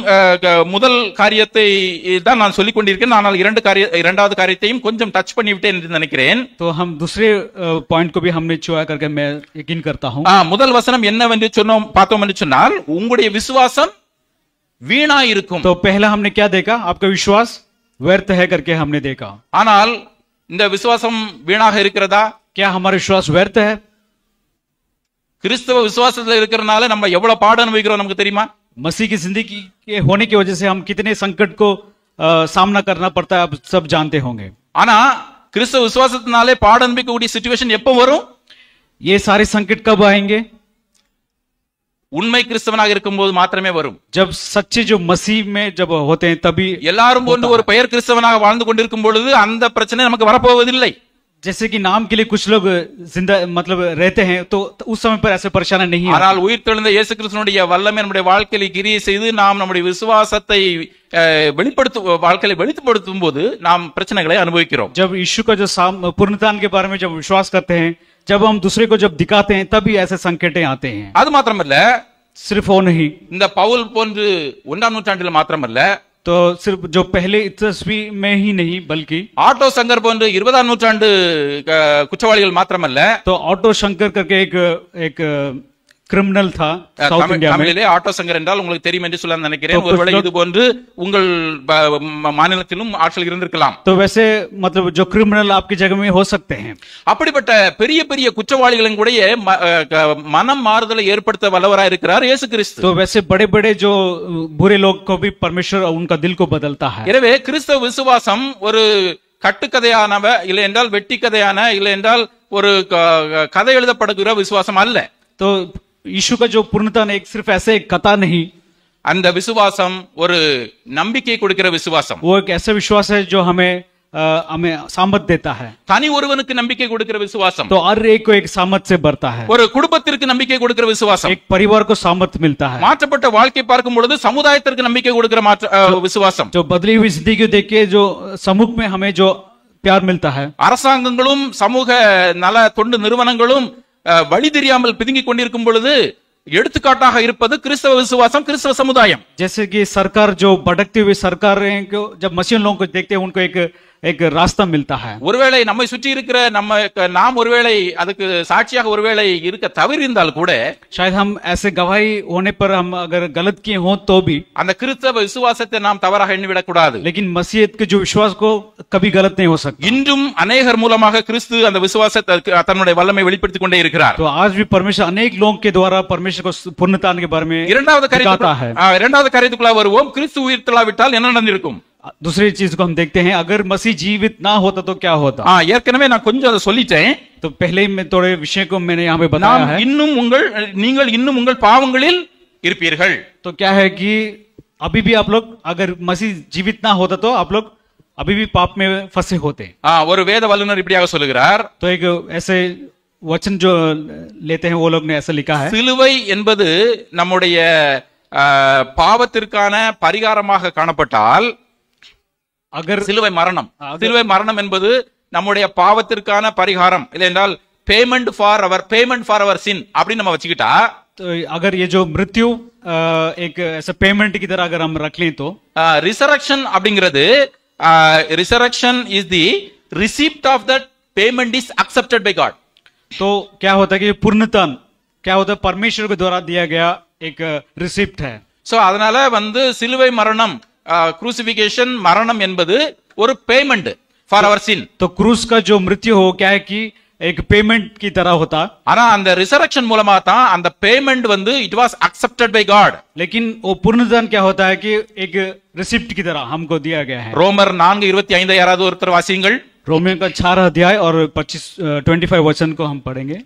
முதல் காரியத்தை தான் நான் சொல்லிக் கொண்டிருக்கேன். ஆனால் இரண்டாவது காரியத்தையும் கொஞ்சம் டச் பண்ணிவிட்டேன் என்று நினைக்கிறேன்.
तो हम दूसरे पॉइंट को भी हमने चुना करके मैं यकीन करता हूं।
முதல் வசனம் என்னவென்று பார்த்தோம் என்று சொன்னால், உங்களுடைய விசுவாசம் வீணா இருக்கும்.
तो पहला हमने क्या देखा? आपका विश्वास व्यर्थ है करके हमने देखा।
ஆனால் இந்த விசுவாசம் வீணாக இருக்கிறதா?
क्या हमारा विश्वास व्यर्थ है?
கிறிஸ்தவ விசுவாசத்தில் இருக்கிறனால நம்ம எவ்வளவு பாடம் அனுபவிக்கிறோம் நமக்கு தெரியுமா?
मसीह की जिंदगी के होने की वजह से हम कितने संकट को सामना करना पड़ता है, आप सब जानते होंगे।
ஆனா கிறிஸ்தவ விசுவாசத்தினாலே பாடம் அனுபவிக்கக்கூடிய சிச்சுவேஷன் எப்போ வரும்?
ये सारे संकट कब आएंगे?
உண்மை கிறிஸ்தவனாக இருக்கும்போது மாத்திரமே வரும்.
जब सच्चे जो मसीह में जब होते हैं तभी।
எல்லாரும் போன்று ஒரு பெயர் கிறிஸ்தவனாக வாழ்ந்து கொண்டிருக்கும் பொழுது அந்த பிரச்சனை நமக்கு வரப்போவதில்லை.
जैसे कि नाम के लिए कुछ लोग जिंदा मतलब रहते हैं, तो उस समय पर ऐसे परेशानी नहीं है।
ஆனால் உயிர்த்தெழுந்த இயேசு கிறிஸ்துவினுடைய வல்லமை நம்முடைய வாழ்க்கையில் கிரியை செய்து நாம் நம்முடைய விசுவாசத்தை வாழ்க்கையை வெளிப்படுத்தும் போது நாம் பிரச்சனைகளை அனுபவிக்கிறோம்.
जब यीशु का जो पूर्णतान के बारे में जब विश्वास करते हैं, जब हम दूसरे को जब दिखाते हैं, तभी ऐसे संकटें आते हैं।
அது மாத்திரமல்ல,
सिर्फ वो नहीं,
இந்த பவுல் போன்று 1ஆம் நூற்றாண்டில் மாத்திரமல்ல,
तो सिर्फ जो पहले ईस्वी में ही नहीं बल्कि
ஆட்டோ சங்கர் போன்று 20ஆம் நூற்றாண்டு குற்றவாளிகள் மாத்திரமல்ல,
तो ऑटो शंकर करके एक क्रिमिनल था साउथ इंडिया में।
தமிழிலே ஆட்டோ சங்கர் என்றால் உங்களுக்கு தெரியும் என்று சொல்ல நினைக்கிறேன். ஒருவேளை இது போன்று உங்கள் மாநிலத்திலும் ஆட்கள் இருந்திருக்கலாம்.
तो वैसे मतलब जो क्रिमिनल आपकी जगह में हो सकते हैं।
அப்படிப்பட்ட பெரிய பெரிய குற்றவாளிகளின் கூட மனம் மாறுதலை ஏற்படுத்த வல்லவராய் இருக்கிறார் இயேசு கிறிஸ்து.
तो वैसे बड़े बड़े जो बुरे लोग को भी परमेश्वर उनका दिल को बदलता है।
எனவே கிறிஸ்தவ விசுவாசம் ஒரு கட்டுக்கதையானவ இல்லை என்றால் வெட்டி கதையான இல்லை என்றால் ஒரு கதை எழுதப்படுகிற விசுவாசம் அல்ல.
तो यीशु का जो पूर्णता एक सिर्फ ऐसे एक कथा नहीं,
அந்த விசுவாசம் ஒரு நம்பிக்கை கொடுக்கிற விசுவாசம்.
वो एक ऐसा विश्वास है जो हमें सामर्थ देता है.
தனி ஒருவனுக்கு நம்பிக்கை கொடுக்கிற விசுவாசம்.
तो हर एक को एक सामर्थ से भरता है.
ஒரு குடும்பத்திற்கு நம்பிக்கை கொடுக்கிற விசுவாசம்.
एक परिवार को सामर्थ मिलता है.
மாற்றப்பட்ட வாழ்க்கை பார்க்கும் பொழுது சமுதாயத்திற்கு நம்பிக்கை கொடுக்கிற விசுவாசம்.
जो बदली हुई जिंदगी को देख के जो समूह में हमें जो प्यार मिलता है.
அரசாங்கங்களும் சமூக நல தொண்டு நிறுவனங்களும் வழி தெரியாமல் பிதுங்கிக் கொண்டிருக்கும் பொழுது எடுத்துக்காட்டாக இருப்பது கிறிஸ்தவ விசுவாசம், கிறிஸ்தவ சமுதாயம்.
जैसे कि सरकार जो भटकती हुई सरकार को जब मसीह लोगों को देखते हैं उनको एक रास्ता मिलता है.
ஒருவேளை நம்மை சுற்றி இருக்கிற நாம் ஒருவேளை அதுக்கு சாட்சியாக ஒருவேளை இருக்க தவறியிருந்தால் கூட,
शायद हम ऐसे गवाही होने पर हम अगर गलत किए हों तो भी,
அந்த கிறிஸ்தவ விசுவாசத்தை நாம் தவறாக எண்ணிவிடக் கூடாது.
लेकिन मसीहत के जो विश्वास को कभी गलत नहीं हो सकता.
இன்றும் அநேகர் மூலமாக கிறிஸ்து அந்த விசுவாசத்தை தன்னுடைய வல்லமை வெளிப்படுத்திக் கொண்டே இருக்கிறார்.
तो आज भी परमेश्वर अनेक लोगों के द्वारा परमेश्वर को पूर्णता के बारे में
இரண்டாவது
दिखाता है.
காரியத்துக்குள்ள வருவோம். கிறிஸ்து உயிர்த்தெழாவிட்டால் என்ன நடந்திருக்கும்?
दूसरी चीज को हम देखते हैं, अगर मसीह जीवित ना होता तो क्या होता.
ஏற்கனவே நான் கொஞ்சம் அதை சொல்லிட்டேன்.
तो पहले ही मैं थोड़े विषय को मैंने यहाँ पे बताया है.
நீங்கள் இன்னும் உங்கள் பாவங்களில் இருப்பீர்கள்.
तो क्या है कि अभी भी आप लोग, अगर मसीह जीवित ना होता तो आप लोग अभी भी पाप में फंसे होते.
ஒரு வேத வல்லுனர் இப்படியாக சொல்லுகிறார்.
तो एक ऐसे वचन जो लेते हैं वो लोग ने ऐसा लिखा है,
சிலுவை என்பது நம்முடைய பாவத்திற்கான பரிகாரமாக காணப்பட்டால்,
अगर
சிலுவை மரணம் என்பது நம்முடைய பாவத்திற்கான பரிகாரம், இல்லை என்றால் பேமெண்ட் ஃபார் அவர் சின் அப்படின்னு நம்ம வச்சுக்கிட்டா,
तो अगर ये जो मृत्यु एक ऐसा पेमेंट की तरह अगर हम रख लें तो
रिसरेक्शन அப்படிங்கிறது resurrection is the receipt of that payment is accepted by God.
तो क्या होता है कि पूर्णतन क्या होता है, परमेश्वर के द्वारा दिया गया एक रिसिप्ट है.
சோ அதனால சிலுவை மரணம், क्रूसिफिकेशन மரணம் என்பது ஒரு பேமெண்ட் ஃபார் அவர் சின்.
तो क्रूस का जो मृत्यु हो क्या है कि एक पेमेंट की तरह होता.
ஆனா அந்த ரிசரக்ஷன் மூலமா தான் அந்த payment it was accepted by God.
लेकिन वो पूर्णतन क्या होता है कि एक रिसिप्ट की तरह हमको दिया गया है.
ரோமர் 4:25 யாராவது ஒருத்தர் வாசியுங்கள்.
रोमियो का 4 अध्याय और 25 वचन को हम पढ़ेंगे.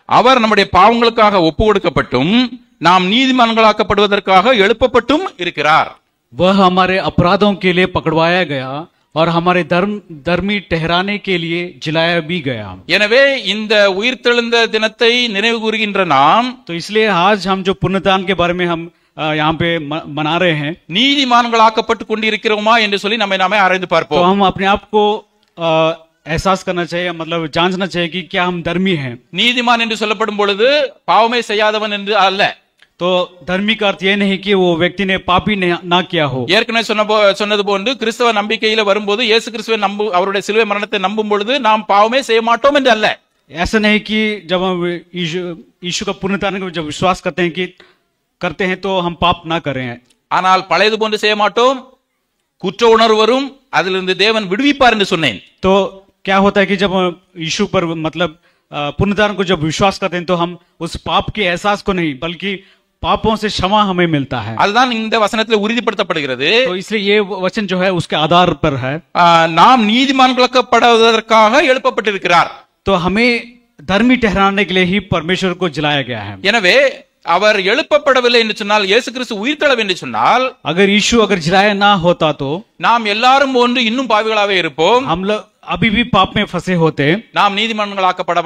அவர் நம்முடைய பாவங்களுக்காக ஒப்பு கொடுக்கப்பட்டும் நாம் நீதிமான்களாக்கப்படுவதற்காக எழுப்பப்பட்டும் இருக்கிறார்.
वह हमारे अपराधों के लिए पकड़वाया गया और हमारे धर्मी ठहराने के लिए जिलाया भी गया.
எனவே இந்த உயிர்த்தெழுந்த தினத்தை நினைவு கூறுகின்ற நாம்,
तो इसलिए आज हम जो पुण्यदान के बारे में हम यहाँ पे मना रहे हैं,
நீதிமான்களாக்கப்பட்டு கொண்டிருக்கிறோமா என்று சொல்லி நாமே ஆராய்ந்து
तो
பார்ப்போம்.
हम अपने आप को एहसास करना चाहिए, मतलब जांचना चाहिए कि क्या हम धर्मी हैं.
நீதிமான் என்று சொல்லப்படும் பொழுது பாவமே செய்யாதவன் என்று அல்ல.
तो धर्मी का अर्थ ये नहीं कि वो व्यक्ति ने पाप ही ना किया हो.
ஏற்கனவே சொன்னது போன்று கிறிஸ்தவ நம்பிக்கையில வரும்போது இயேசு கிறிஸ்துவை அவருடைய சிலுவை மரணத்தை நம்பும் பொழுது நாம் பாவமே செய்ய மாட்டோம் என்று அல்ல.
ऐसा नहीं कि जब हम यीशु का पुण्यदान को जब विश्वास करते हैं तो हम पाप ना करें.
ஆனால் பழையது போன்று செய்ய மாட்டோம், குற்ற உணர்வு வரும், அதிலிருந்து தேவன் விடுவிப்பார் என்று சொன்னேன்.
तो क्या होता है कि जब यीशु पर मतलब पुण्यदान को जब विश्वास करते हैं तो हम उस पाप के एहसास को नहीं बल्कि पापों से क्षमा हमें मिलता है.
அதுதான் இந்த வசனத்தில் உறுதிப்படுத்தப்படுகிறது.
तो इसलिए ये वचन जो है उसके आधार पर है.
நாம் நீதிமான்களாக்கப்படுவதற்காக எழுப்பப்பட்டிருக்கிறார்.
तो हमें धर्मी ठहराने के लिए ही परमेश्वर को जिलाया गया है.
எனவே அவர் எழுப்பப்படவில்லை என்று சொன்னால், இயேசு கிறிஸ்து உயிர்த்தெழவில்லை என்று சொன்னால்,
अगर यीशु अगर जिलाया ना होता तो
நாம் எல்லாரும் போன்று இன்னும் பாவிகளாகவே இருப்போம்.
हम लोग अभी भी पाप में फंसे होते,
நாம் நீதிமான்களாக்கப்பட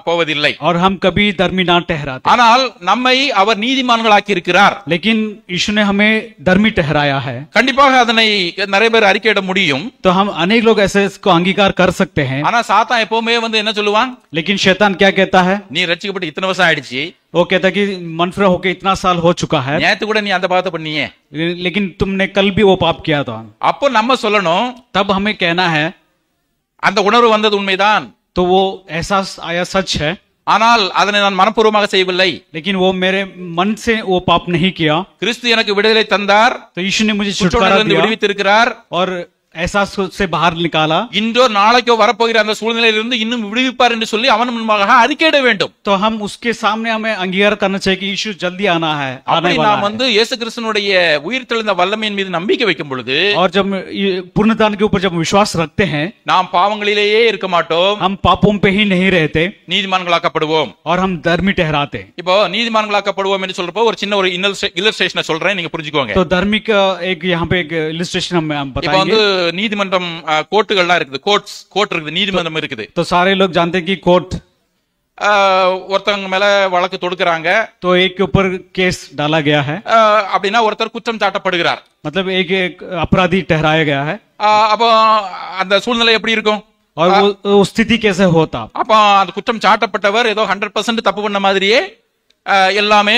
போவதில்லை.
और हम कभी धर्मी ना ठहराते.
ஆனால் நம்மை அவர் நீதிமான்களாக்கி இருக்கிறார்.
लेकिन यीशु ने हमें धर्मी ठहराया है.
கண்டிப்பாக அதனை நிறைய பேர் அறிக்கையிட முடியும்.
तो हम अनेक लोग ऐसे इसको अंगीकार कर सकते हैं.
ஆனா சாத்தான் எப்பவுமே என்ன சொல்லுவான்?
लेकिन शैतान क्या कहता है?
நீ ரட்சிக்கப்பட்டு இத்தனை வருஷம் ஆயிடுச்சு,
वो कहता है कि मनफरा होके इतना साल हो चुका है,
நேத்து கூட நீ அந்த பாவத்தை பண்ணியே,
लेकिन तुमने कल भी वो पाप किया था.
அப்போ நம்ம சொல்லணும்,
तब हमें कहना है
அந்த உணர்வு வந்தது உண்மைதான்,
तो वो एहसास आया सच है,
ஆனால் அதனை நான் மனப்பூர்வமாக செய்யவில்லை,
लेकिन वो मेरे मन से वो पाप नहीं किया.
கிறிஸ்து எனக்கு விடுதலை தந்தார்,
तो यीशु ने मुझे छुटकारा
குற்றத்திலிருந்து
दिया
விடுவித்திருக்கிறார்,
और एहसास से बाहर निकाला,
இன்றோ நாளைக்கோ வரப்போகிற அந்த சூழ்நிலையிலிருந்து இன்னும் விடுவிப்பார் என்று சொல்லி அவன் முன்பாக அறிக்கையிட வேண்டும்.
तो हम उसके सामने हमें अंगीकार करना चाहिए कि यीशु जल्दी आना है, आने
அப்படி
वाला
நாம்
है।
வந்து இயேசு கிறிஸ்துவினுடைய உயிர்த்தெழுந்த வல்லமையின் மீது நம்பிக்கை வைக்கும் பொழுது
और जब पुनरुत्थान के ऊपर जब विश्वास रखते हैं,
நாம் பாவங்களிலேயே இருக்க மாட்டோம்,
हम पापों पे ही नहीं रहते
நீதிமான்களாக்கப்படுவோம்.
और हम धर्मी ठहराते हैं।
இப்போ நீதிமான்களாக்கப்படுவோம் என்று சொல்றப்போ ஒரு சின்ன ஒரு இல்லஸ்ட்ரேஷனை சொல்றேன், நீங்க புரிஞ்சுக்கோங்க.
तो धर्मी का एक यहाँ पे एक इलस्ट्रेशन हम
இப்போ
बताएंगे।
வந்து நீதிமன்றம் கோர்ட்டுகள்லாம் இருக்குது, கோர்ட் இருக்குது, நீதிமன்றம் இருக்குது.
तो सारे लोग जानते हैं कि कोर्ट,
ஒருத்தவங்க மேல வழக்கு தொடுக்கிறாங்க,
तो एक के ऊपर केस डाला गया है,
அப்படின்னா ஒருத்தர் குற்றம் சாட்டப்படுகிறார்.
मतलब एक अपराधी ठहराया गया है।
அப்போ அந்த சூழ்நிலை எப்படி இருக்கும்?
और वो स्थिति कैसे होता?
அப்ப அந்த குற்றம் சாட்டப்பட்டவர் ஏதோ 100% தப்பு பண்ண மாதிரியே எல்லாமே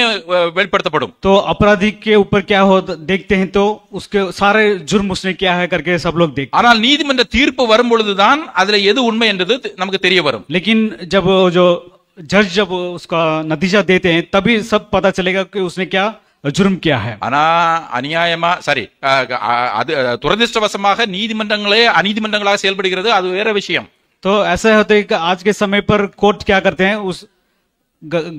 வெளிப்படுத்தப்படும்.
तो अपराधी के ऊपर क्या हो देखते हैं, तो उसके सारे जुर्म उसने क्या है करके सब लोग देखते हैं।
ஆனால் நீதிமன்ற தீர்ப்பு வரும் பொழுதுதான் அதுல எது உண்மை என்றது நமக்கு தெரிய வரும்.
लेकिन जब जो जज जब उसका नतीजा देते हैं तभी सब पता चलेगा कि उसने क्या जुर्म किया है।
ஆனா அநியாயமா சரி, அது துரதிர்ஷ்டவசமாக நீதிமன்றங்களே அநீதிமன்றங்களாக செயல்படுகிறது, அது வேற விஷயம்.
तो ऐसा होता है कि आज के समय पर कोर्ट क्या करते हैं, उस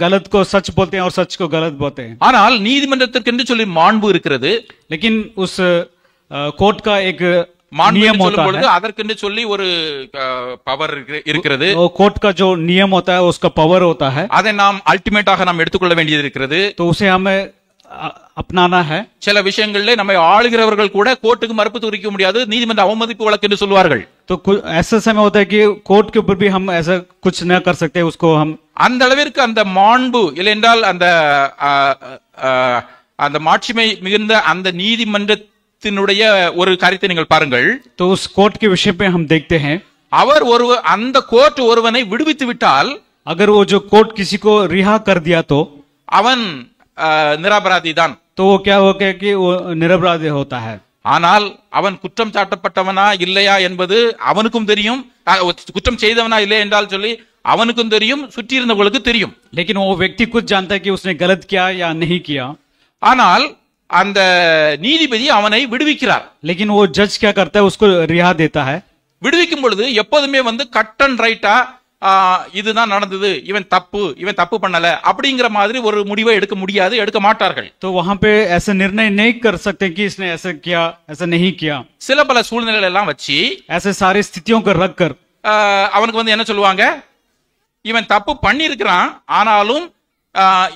गलत को सच बोलते हैं और सच को गलत बोलते हैं।
ஆனால் நீதிமன்றத்திற்கு சொல்லி மாண்பு இருக்கிறது.
लेकिन उस कोर्ट का एक
மாண்பு
नियम
என்று
होता
சொல்லும் பொழுது
है,
அதற்கு சொல்லி ஒரு பவர் இருக்கிறது.
वो कोर्ट का जो नियम होता है उसका पावर होता है,
அதை நாம் அல்டிமேட்டாக நாம் எடுத்துக்கொள்ள வேண்டியது இருக்கிறது.
तो उसे हमें अपनाना है।
சில விஷயங்களிலே நம்மை ஆளுகிறவர்கள் கூட கோர்ட்டுக்கு மறுப்பு தெரிவிக்க முடியாது, நீதிமன்ற அவமதிப்பு வழக்கு என்று சொல்வார்கள்.
तो ऐसा समय होता है कि कोर्ट के ऊपर भी हम ऐसा कुछ न कर सकते, उसको हम
அந்த அளவிற்கு அந்த மாண்பு இல்லை என்றால் அந்த அந்த மாட்சிமை மிகுந்த அந்த நீதிமன்றத்தினுடைய ஒரு காரியத்தை நீங்கள் பாருங்கள்.
तो उस कोर्ट के विषय पे हम देखते हैं,
அவர் அந்த கோர்ட் ஒருவனை விடுவித்து விட்டால்,
अगर वो जो कोर्ट किसी को रिहा कर दिया तो
அவன் நிரபராதி தான்.
तो वो क्या हो गया कि वो निरपराधी होता है।
ஆனால் அவன் குற்றம் சாட்டப்பட்டவனா இல்லையா என்பது அவனுக்கும் தெரியும், குற்றம் செய்தவனா இல்லையா என்றால் சொல்லி அவனுக்கும் தெரியும், சுற்றி இருந்தவர்களுக்கு தெரியும்.
लेकिन वो व्यक्ति खुद जानता है कि उसने गलत किया या नहीं किया।
ஆனால் அந்த நீதிபதி அவனை விடுவிக்கிறார்.
लेकिन वो जज क्या करता है, उसको रिहा देता है।
விடுவிக்கும் பொழுது எப்போதுமே வந்து கட் அண்ட் ரைட்டா இதுதான் நடந்தது, இவன் தப்பு பண்ணல அப்படிங்கிற மாதிரி ஒரு முடிவை எடுக்க முடியாது, எடுக்க மாட்டார்கள்.
तो वहां पे ऐसे निर्णय नहीं कर सकते कि इसने ऐसा किया, ऐसा नहीं किया।
சில பல சூழ்நிலைகள் எல்லாம் வச்சு
ऐसे सारी स्थितियों को रख कर
அவனுக்கு வந்து என்ன சொல்லுவாங்க, இவன் தப்பு பண்ணி இருக்கிறான், ஆனாலும்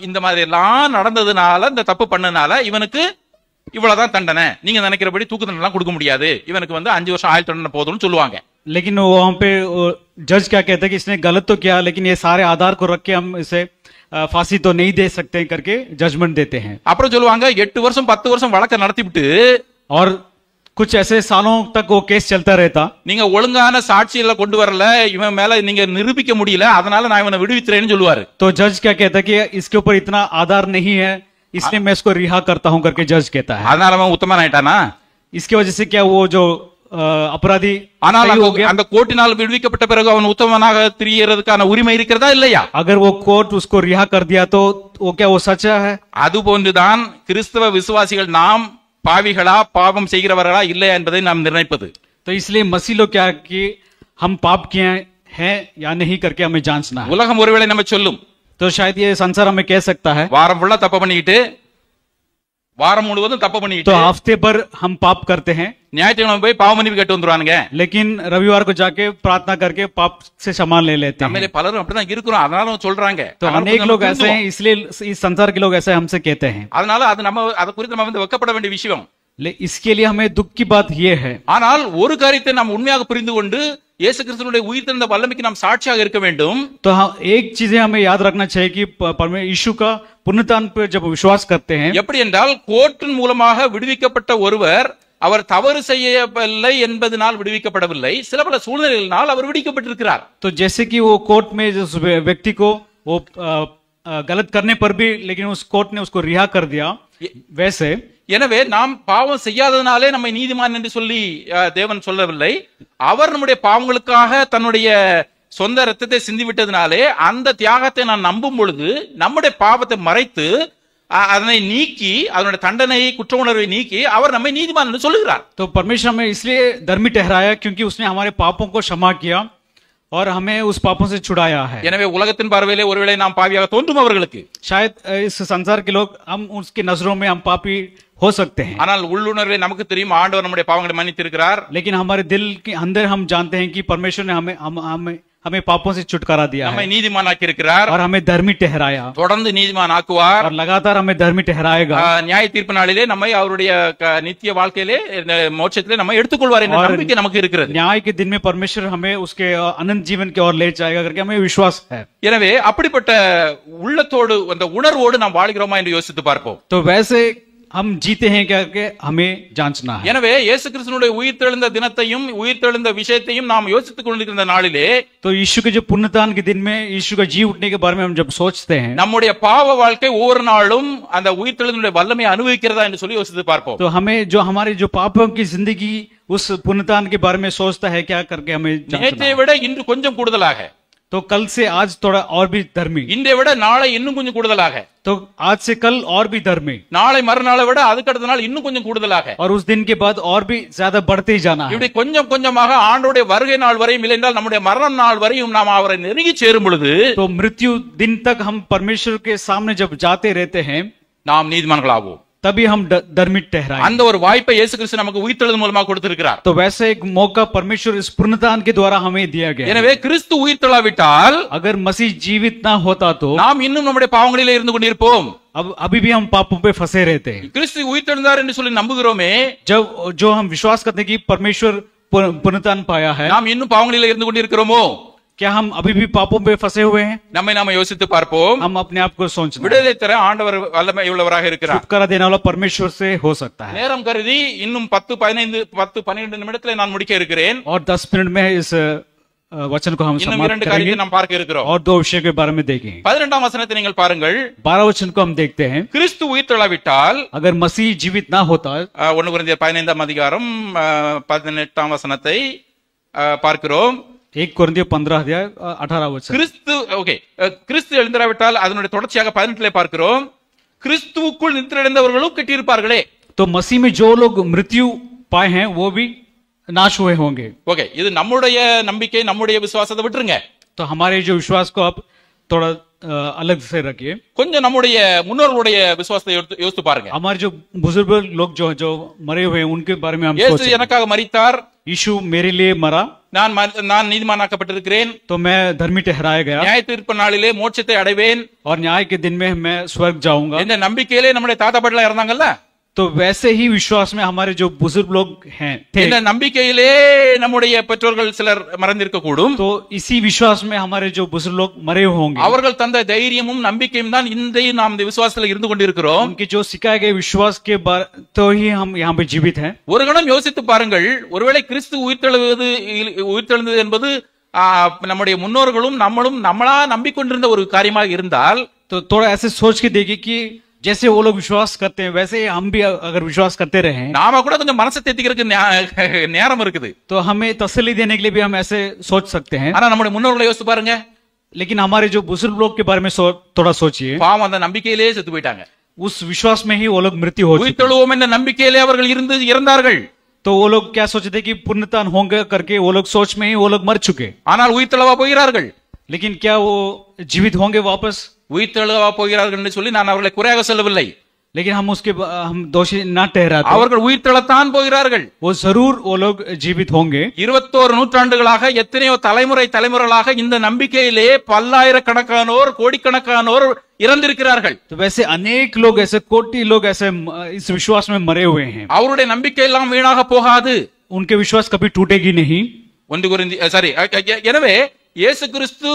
இந்த மாதிரி எல்லாம் நடந்ததுனால, இந்த தப்பு பண்ணனால இவனுக்கு இவ்வளவுதான் தண்டனை, நீங்க நினைக்கிறபடி தூக்கு தண்டனை எல்லாம் கொடுக்க முடியாது, இவனுக்கு வந்து 5 வருஷம் ஆயுள் தண்டனை போதும்னு சொல்லுவாங்க.
लेकिन वहां पे जज क्या कहता है कि इसने गलत तो किया, लेकिन ये सारे आधार को रख के हम इसे फांसी तो नहीं दे सकते करके जजमेंट देते हैं।
அப்புறம் சொல்லுவாங்க 8 வருஷம் 10 வருஷம் வழக்க நடத்திவிட்டு
और कुछ ऐसे सालों तक वो केस चलता रहता,
நீங்க ஒழுங்கான சாட்சிகளை கொண்டு வரல, இவன் மேல நீங்க நிரூபிக்க முடியல, அதனால நான் இவனை விடுவிக்கிறேன்னு சொல்லுவாரு.
तो जज क्या कहता है कि इसके ऊपर इतना आधार नहीं है, इसलिए मैं इसको रिहा करता हूं करके जज कहता है।
அதனால அவன் உத்தமன் ஆயிட்டானா?
इसकी वजह से क्या वो जो अपराधी
ஆனால்
सही हो गया?
அந்த கோர்ட்டினால் விடுவிக்கப்பட்ட பிறகு அவன் உத்தமனாக திரியறதுக்கான உரிமை இருக்கிறதா இல்லையா?
अगर वो कोर्ट उसको रिहा कर दिया तो वो क्या वो सच्चा है?
அதுபோன்றுதான் கிறிஸ்தவ விசுவாசிகள் நாம் பாவிகளா பாவம் செய்கிறவர்களா இல்லையா என்பதை நாம் நிர்ணயிப்பது.
तो इसलिए मसीह लोग क्या कि हम पाप किए हैं या नहीं करके हमें जांचना है।
உலகம் ஒருவேளை நம்ம சொல்லும்,
तो शायद ये संसार हमें कह सकता है,
வாரம் ஃபுல்லா தப்பு பண்ணிக்கிட்டு, வாரம் முழுவதும் தப்பு
तो
பண்ணிக்கிட்டு
हफ्ते भर हम पाप करते हैं,
ஞாயிற்றுக்கிழமை போய் பாவ மன்னிப்பு கேட்டு வந்துருவானுங்க.
लेकिन रविवार को जाके प्रार्थना करके पाप से क्षमा ले लेते हैं।
நம்மளே பலரும் அப்படிதான் இருக்கிறோம், அதனால சொல்றாங்க.
तो अनेक लोग ऐसे हैं, इसलिए इस संसार के लोग ऐसे हमसे कहते हैं।
அதனால அது நம்ம அதை குறித்து நம்ம வந்து வெக்கப்பட வேண்டிய விஷயம்.
इसके लिए हमें दुख की बात ये है,
ஆனால் ஒரு காரியத்தை நாம் உண்மையாக புரிந்து கொண்டு இயேசு கிறிஸ்துவினுடைய உயிர்த்தெழுந்த வல்லமைக்கு நாம் சாட்சியாக இருக்க வேண்டும்.
तो हम एक चीजें हमें याद रखना चाहिए कि परमेश्वर यीशु का पुनरुत्थान पर जब विश्वास करते हैं,
எப்படி என்றால் கோர்ட்டின் மூலமாக விடுவிக்கப்பட்ட ஒருவர் அவர் தவறு செய்யவில்லை என்பதனால் விடுவிக்கப்படவில்லை, சில பல சூழ்நிலைகளினால் அவர் விடுவிக்கப்பட்டிருக்கிறார்.
तो जैसे कि वो कोर्ट में जिस व्यक्ति को वो गलत करने पर भी लेकिन उस कोर्ट ने उसको रिहा कर दिया, वैसे
எனவே நாம் பாவம் செய்யாதனாலே நம்மை நீதிமான் என்று சொல்லி தேவன் சொல்லவில்லை. அவர் நம்முடைய பாவங்களுக்காக தன்னுடைய சொந்த ரத்தத்தை சிந்திவிட்டதினாலே அந்த தியாகத்தை நான் நம்பும் பொழுது நம்முடைய பாவத்தை மறைத்து அதனை நீக்கி அதனுடைய தண்டனையை குற்ற உணர்வை நீக்கி அவர் நம்மை நீதிமான் என்று சொல்லுகிறார்.
तो परमेश्वर हमें इसलिए धर्मी ठहराया क्योंकि उसने हमारे पापों को क्षमा किया और हमें उस पापों से छुड़ाया है.
எனவே உலகத்தின் பார்வையிலே ஒருவேளை நாம் பாவியாக தோன்றும் அவர்களுக்கு,
शायद इस संसार के लोग हम उसकी नजरों में हम पापी हो सकते हैं,
ஆனால் உள்ளுணர்வே நமக்கு தெரியும் ஆண்டவர் நம்முடைய பாவங்களை மன்னித்திருக்கிறார்.
लेकिन हमारे दिल के अंदर हम जानते हैं कि परमेश्वर ने हमें पापों से छुटकारा दिया
நம்மை
है
நீதிமானாக்கி இருக்கிறார்.
और हमें धर्मी ठहराया
தொடர்ந்து நீதிமான் ஆக்குவார்.
और लगातार हमें धर्मी ठहराएगा
நியாய தீர்ப்பு நாளிலே நம்மை அவருடைய நித்திய வாழ்க்கையிலே மோட்சத்திலே நம்மை எடுத்துக்கொள்வார் என்ற நம்பிக்கை நமக்கு இருக்கிறது.
न्याय के दिन में परमेश्वर हमें उसके अनंत जीवन की ओर ले जाएगा करके हमें विश्वास है.
எனவே அப்படிப்பட்ட உள்ளத்தோடு அந்த உணர்வோடு நாம் வாழ்கிறோமா என்று யோசித்து பார்ப்போம்.
तो वैसे हम जीते हैं क्या करके हमें जांचना है.
எனவே இயேசு கிறிஸ்துவினுடைய உயிர்த்தெழுந்த தினத்தையும் உயிர்த்தெழுந்த விஷயத்தையும் நாம் யோசித்துக் கொண்டிருக்கிற நாளிலே
तो यीशु के जो पुण्यदान के दिन में यीशु का जी उठने के बारे में हम जब सोचते हैं
நம்முடைய பாவ வாழ்க்கை ஒவ்வொரு நாளும் அந்த உயிர்த்தெழுந்தனுடைய வல்லமையை அனுபவிக்கிறதா என்று சொல்லி யோசித்து பார்ப்போம்.
तो हमें जो हमारे जो पापों की जिंदगी उस पुण्यदान के बारे में सोचता है क्या करके हमें जांचना
நேற்றை
है.
விட இன்று கொஞ்சம் கூடுதலாக,
तो कल से आज थोड़ा और भी धर्मी,
இன்றை விட நாளை இன்னும் கொஞ்சம் கூடுதலாக,
तो आज से कल और भी धर्मी,
நாளை மறுநாளை விட அதுக்கு அடுத்த நாள் இன்னும் கொஞ்சம் கூடுதலாக,
और उस दिन के बाद और भी ज्यादा बढ़ते ही जाना है.
இப்படி கொஞ்சம் கொஞ்சமாக ஆண்டவருடைய வருகை நாள் வரையும் இல்லை என்றால் நம்முடைய மரண நாள் வரையும் நாம் அவரை நெருங்கி சேரும் பொழுது
तो मृत्यु दिन तक हम परमेश्वर के सामने जब जाते रहते हैं
நாம் நீதிமான்களாவோம்.
तभी हम धर्मी ठहराएं.
அந்த ஒரு வாய்ப்பை இயேசு கிறிஸ்து நமக்கு உயிர்த்தெழுதல் மூலமாக கொடுத்திருக்கிறார்.
तो वैसे एक मौका परमेश्वर इस पुण्यदान के द्वारा हमें दिया गया है.
எனவே கிறிஸ்து உயிர்த்தெழாவிட்டால்
अगर मसीह जीवित ना होता तो
நாம் இன்னும் நம்முடைய பாவங்களிலே இருந்து கொண்டிருப்போம்.
अब अभी भी हम पापों पे फंसे रहते हैं.
கிறிஸ்து உயிர்த்தெழுந்தார் என்று சொல்லி நம்புகிறோமே,
जो हम विश्वास करते हैं कि परमेश्वर पुण्यदान पाया है,
நாம் இன்னும் பாவங்களிலே இருந்து கொண்டிருக்கிறோமோ?
क्या हम अभी भी पापों पे फंसे हुए हैं?
நம்மை நாம யோசித்து பார்ப்போம்.
हम अपने आप को सोचना है.
விடுதலை தர ஆண்டவர் வல்லமை உள்ளவராக இருக்கிறார்.
छुटकारा देने वाला परमेश्वर से हो सकता है.
நேரம் கருதி இன்னும் 10-12 நிமிடத்தில் நான் முடிக்க இருக்கிறேன்.
और 10 मिनट में इस वचन को हम
இன்னும்
समाप्त
இரண்டு
करेंगे
காரியத்தை நாம் பார்க்க இருக்கிறோம்.
और 2 विषय के बारे में देखेंगे.
12ஆம் வசனத்தை நீங்கள் பாருங்கள்.
12 वचन को हम देखते हैं.
கிறிஸ்து உயிர்த்தெழாவிட்டால்,
अगर मसीह जीवित ना होता,
1 கொரிந்தியர் 15ஆம் அதிகாரம் 18ஆம் வசனத்தை பார்க்கிறோம்.
1 कोरिन्थियों 15 अध्याय 18 वचन.
கிறிஸ்து எழுந்திராவிட்டால் அதனுடைய தொடர்ச்சியாக 18லே பார்க்கிறோம், கிறிஸ்துவுக்குள் நித்திரையடைந்தவர்களும் கெட்டியிருப்பார்களே.
तो मसीह में जो लोग मृत्यु पाए हैं वो भी नाश हुए होंगे.
இது நம்முடைய நம்பிக்கை, நம்முடைய விசுவாசத்தை விட்டுருங்க.
तो हमारे जो विश्वास को आप थोड़ा अलग से रखिए.
கொஞ்சம் நம்முடைய முன்னோர்களுடைய விசுவாசத்தை யோசித்து பாருங்க.
हमारे जो बुजुर्ग लोग जो मरे हुए हैं उनके बारे में हम
இயேசு
सोचें.
எனக்காக மரித்தார்,
यीशु मेरे लिए मरा,
நான் நீதிமானாக்கப்பட்டிருக்கிறேன்,
तो मैं धर्मी ठहराया गया
நியாய தீர்ப்பு நாளிலே மோட்சத்தை அடைவேன்
और न्याय के दिन में मैं स्वर्ग जाऊंगा.
இந்த நம்பிக்கையிலே நம்முடைய தாத்தா பாட்டிலாம் இருந்தாங்கல்ல,
तो वैसे ही विश्वास में हमारे जो बुजुर्ग लोग हैं थे,
இந்த நம்பிக்கையிலே நம்முடைய பெற்றோர்கள் சிலர் மறந்திருக்க கூடும்.
तो इसी विश्वास में हमारे जो बुजुर्ग लोग मरे हुए होंगे.
அவர்கள் தந்த தைரியமும் நம்பிக்கையும் தான் இன்றைய நாம் இந்த விசுவாசத்தில் இருந்து கொண்டிருக்கிறோம்.
उनके जो सिखाए गए विश्वास के बारे तो ही हम यहाँ पे जीवित हैं.
ஒரு கணம் யோசித்து பாருங்கள், ஒருவேளை கிறிஸ்து உயிர்த்தெழுந்தது என்பது நம்முடைய முன்னோர்களும் நம்மளும் நம்மளா நம்பிக்கொண்டிருந்த ஒரு காரியமாக இருந்தால்,
तो थोड़ा ऐसे सोच के देखिए कि जैसे वो लोग विश्वास करते हैं वैसे ही हम भी अगर विश्वास करते रहे,
நாம கூட கொஞ்சம் மனசை தேத்திக்கிறதுக்கு நேரம் இருக்குது.
तो हमें तसल्ली देने के लिए भी हम ऐसे सोच सकते हैं.
ஆனா நம்முடைய முன்னோர்களை யோசித்து பாருங்க,
लेकिन हमारे जो बुजुर्ग लोग के बारे में थोड़ा सोचिए.
பாவம் அந்த நம்பிக்கையிலே செத்து போயிட்டாங்க.
उस विश्वास में ही वो लोग मृत्यु हो चुके.
உயிர்த்தெழுவோம் என்ற நம்பிக்கையிலே அவர்கள் இறந்தார்கள்.
तो वो लोग क्या सोचते थे कि पुण्यदान होंगे करके वो लोग सोच में ही वो लोग मर चुके.
ஆனால் உயிர்த்தெழவா போகிறார்கள்?
लेकिन क्या वो जीवित होंगे वापस?
உயிர்த்தெழவா போகிறார்கள் என்று சொல்லி நான் அவர்களை குறையாக சொல்லவில்லை.
लेकिन हम दोषी ना ठहराते.
அவர்கள் உயிர்த்தெழத்தான் போகிறார்கள்.
वो जरूर वो लोग जीवित होंगे.
21 நூற்றாண்டுகளாக எத்தனையோ தலைமுறைகளாக இந்த நம்பிக்கையிலே பல்லாயிரக்கணக்கானோர் கோடிக்கணக்கானோர் இறந்திருக்கிறார்கள்.
तो वैसे अनेक लोग ऐसे कोटि लोग ऐसे इस विश्वास में मरे हुए हैं.
அவருடைய நம்பிக்கை எல்லாம் வீணாக போகாது.
उनके विश्वास कभी टूटेगी नहीं.
1 கொரிந்தியர் எனவே இயேசு கிறிஸ்து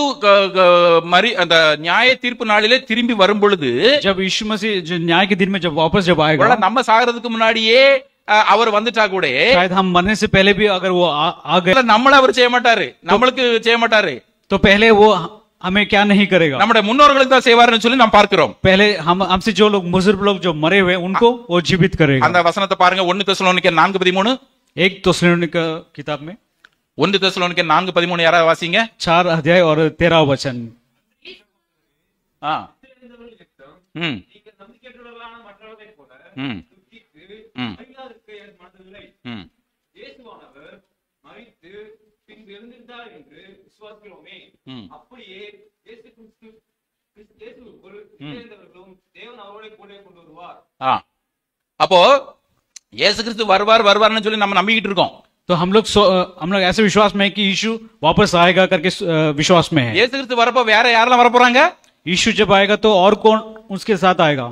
அந்த நியாய தீர்ப்பு நாளிலே திரும்பி வரும் பொழுது,
जब यीशु मसीह जो न्याय के दिन में जब वापस जब आएगा,
நம்ம சாகிறதுக்கு முன்னாடியே அவர் வந்துட்டா கூட,
शायद हम मरने से पहले भी अगर वो आ गए,
நம்மள அவர் செய்ய மாட்டாரு, நம்மளுக்கு செய்ய மாட்டாரு.
तो पहले वो हमें क्या नहीं करेगा,
நம்முடைய முன்னோர்களுக்கு தான் செய்வார்னு சொல்லி நாம் பார்க்கிறோம்.
पहले हमसे जो लोग बुजुर्ग लोग जो मरे हुए उनको वो जीवित करेगा.
அந்த வசனத்தை பாருங்க, 1 தெசலோனிக்கர் 4:13.
1 தெசலோனிக்கர் किताब में
1 தெசலோனிக்கர் 4:13 யாராவது வாசிங்க.
4 अध्याय और 13 वचन.
நம்பிக்கையற்றவர்களான மற்றவர்களைப் போல
ம்
துக்கித்து
ம்
மகிழாதிருக்க எனக்கு மனதில்லை.
ம்
இயேசுவானவர் மரித்து பின்பு எழுந்திருந்தார் என்று விசுவாசிக்கிறோமே.
ம்
அப்படியே இயேசுவுக்குள் இணைந்தவர்களும் தேவன் அவரோட கூட கொண்டு வருவார்.
ஆ அப்போ இயேசு கிறிஸ்து வருவார்னு சொல்லி நம்ம நம்பிக்கிட்டு இருக்கோம்.
तो हम लोग ऐसे विश्वास में है कि यीशु वापस आएगा करके विश्वास में है।
இயேசு கிறிஸ்து வரப்போ வேற யாரெல்லாம் வர போறாங்க?
यीशु जब आएगा तो और कौन उसके साथ आएगा?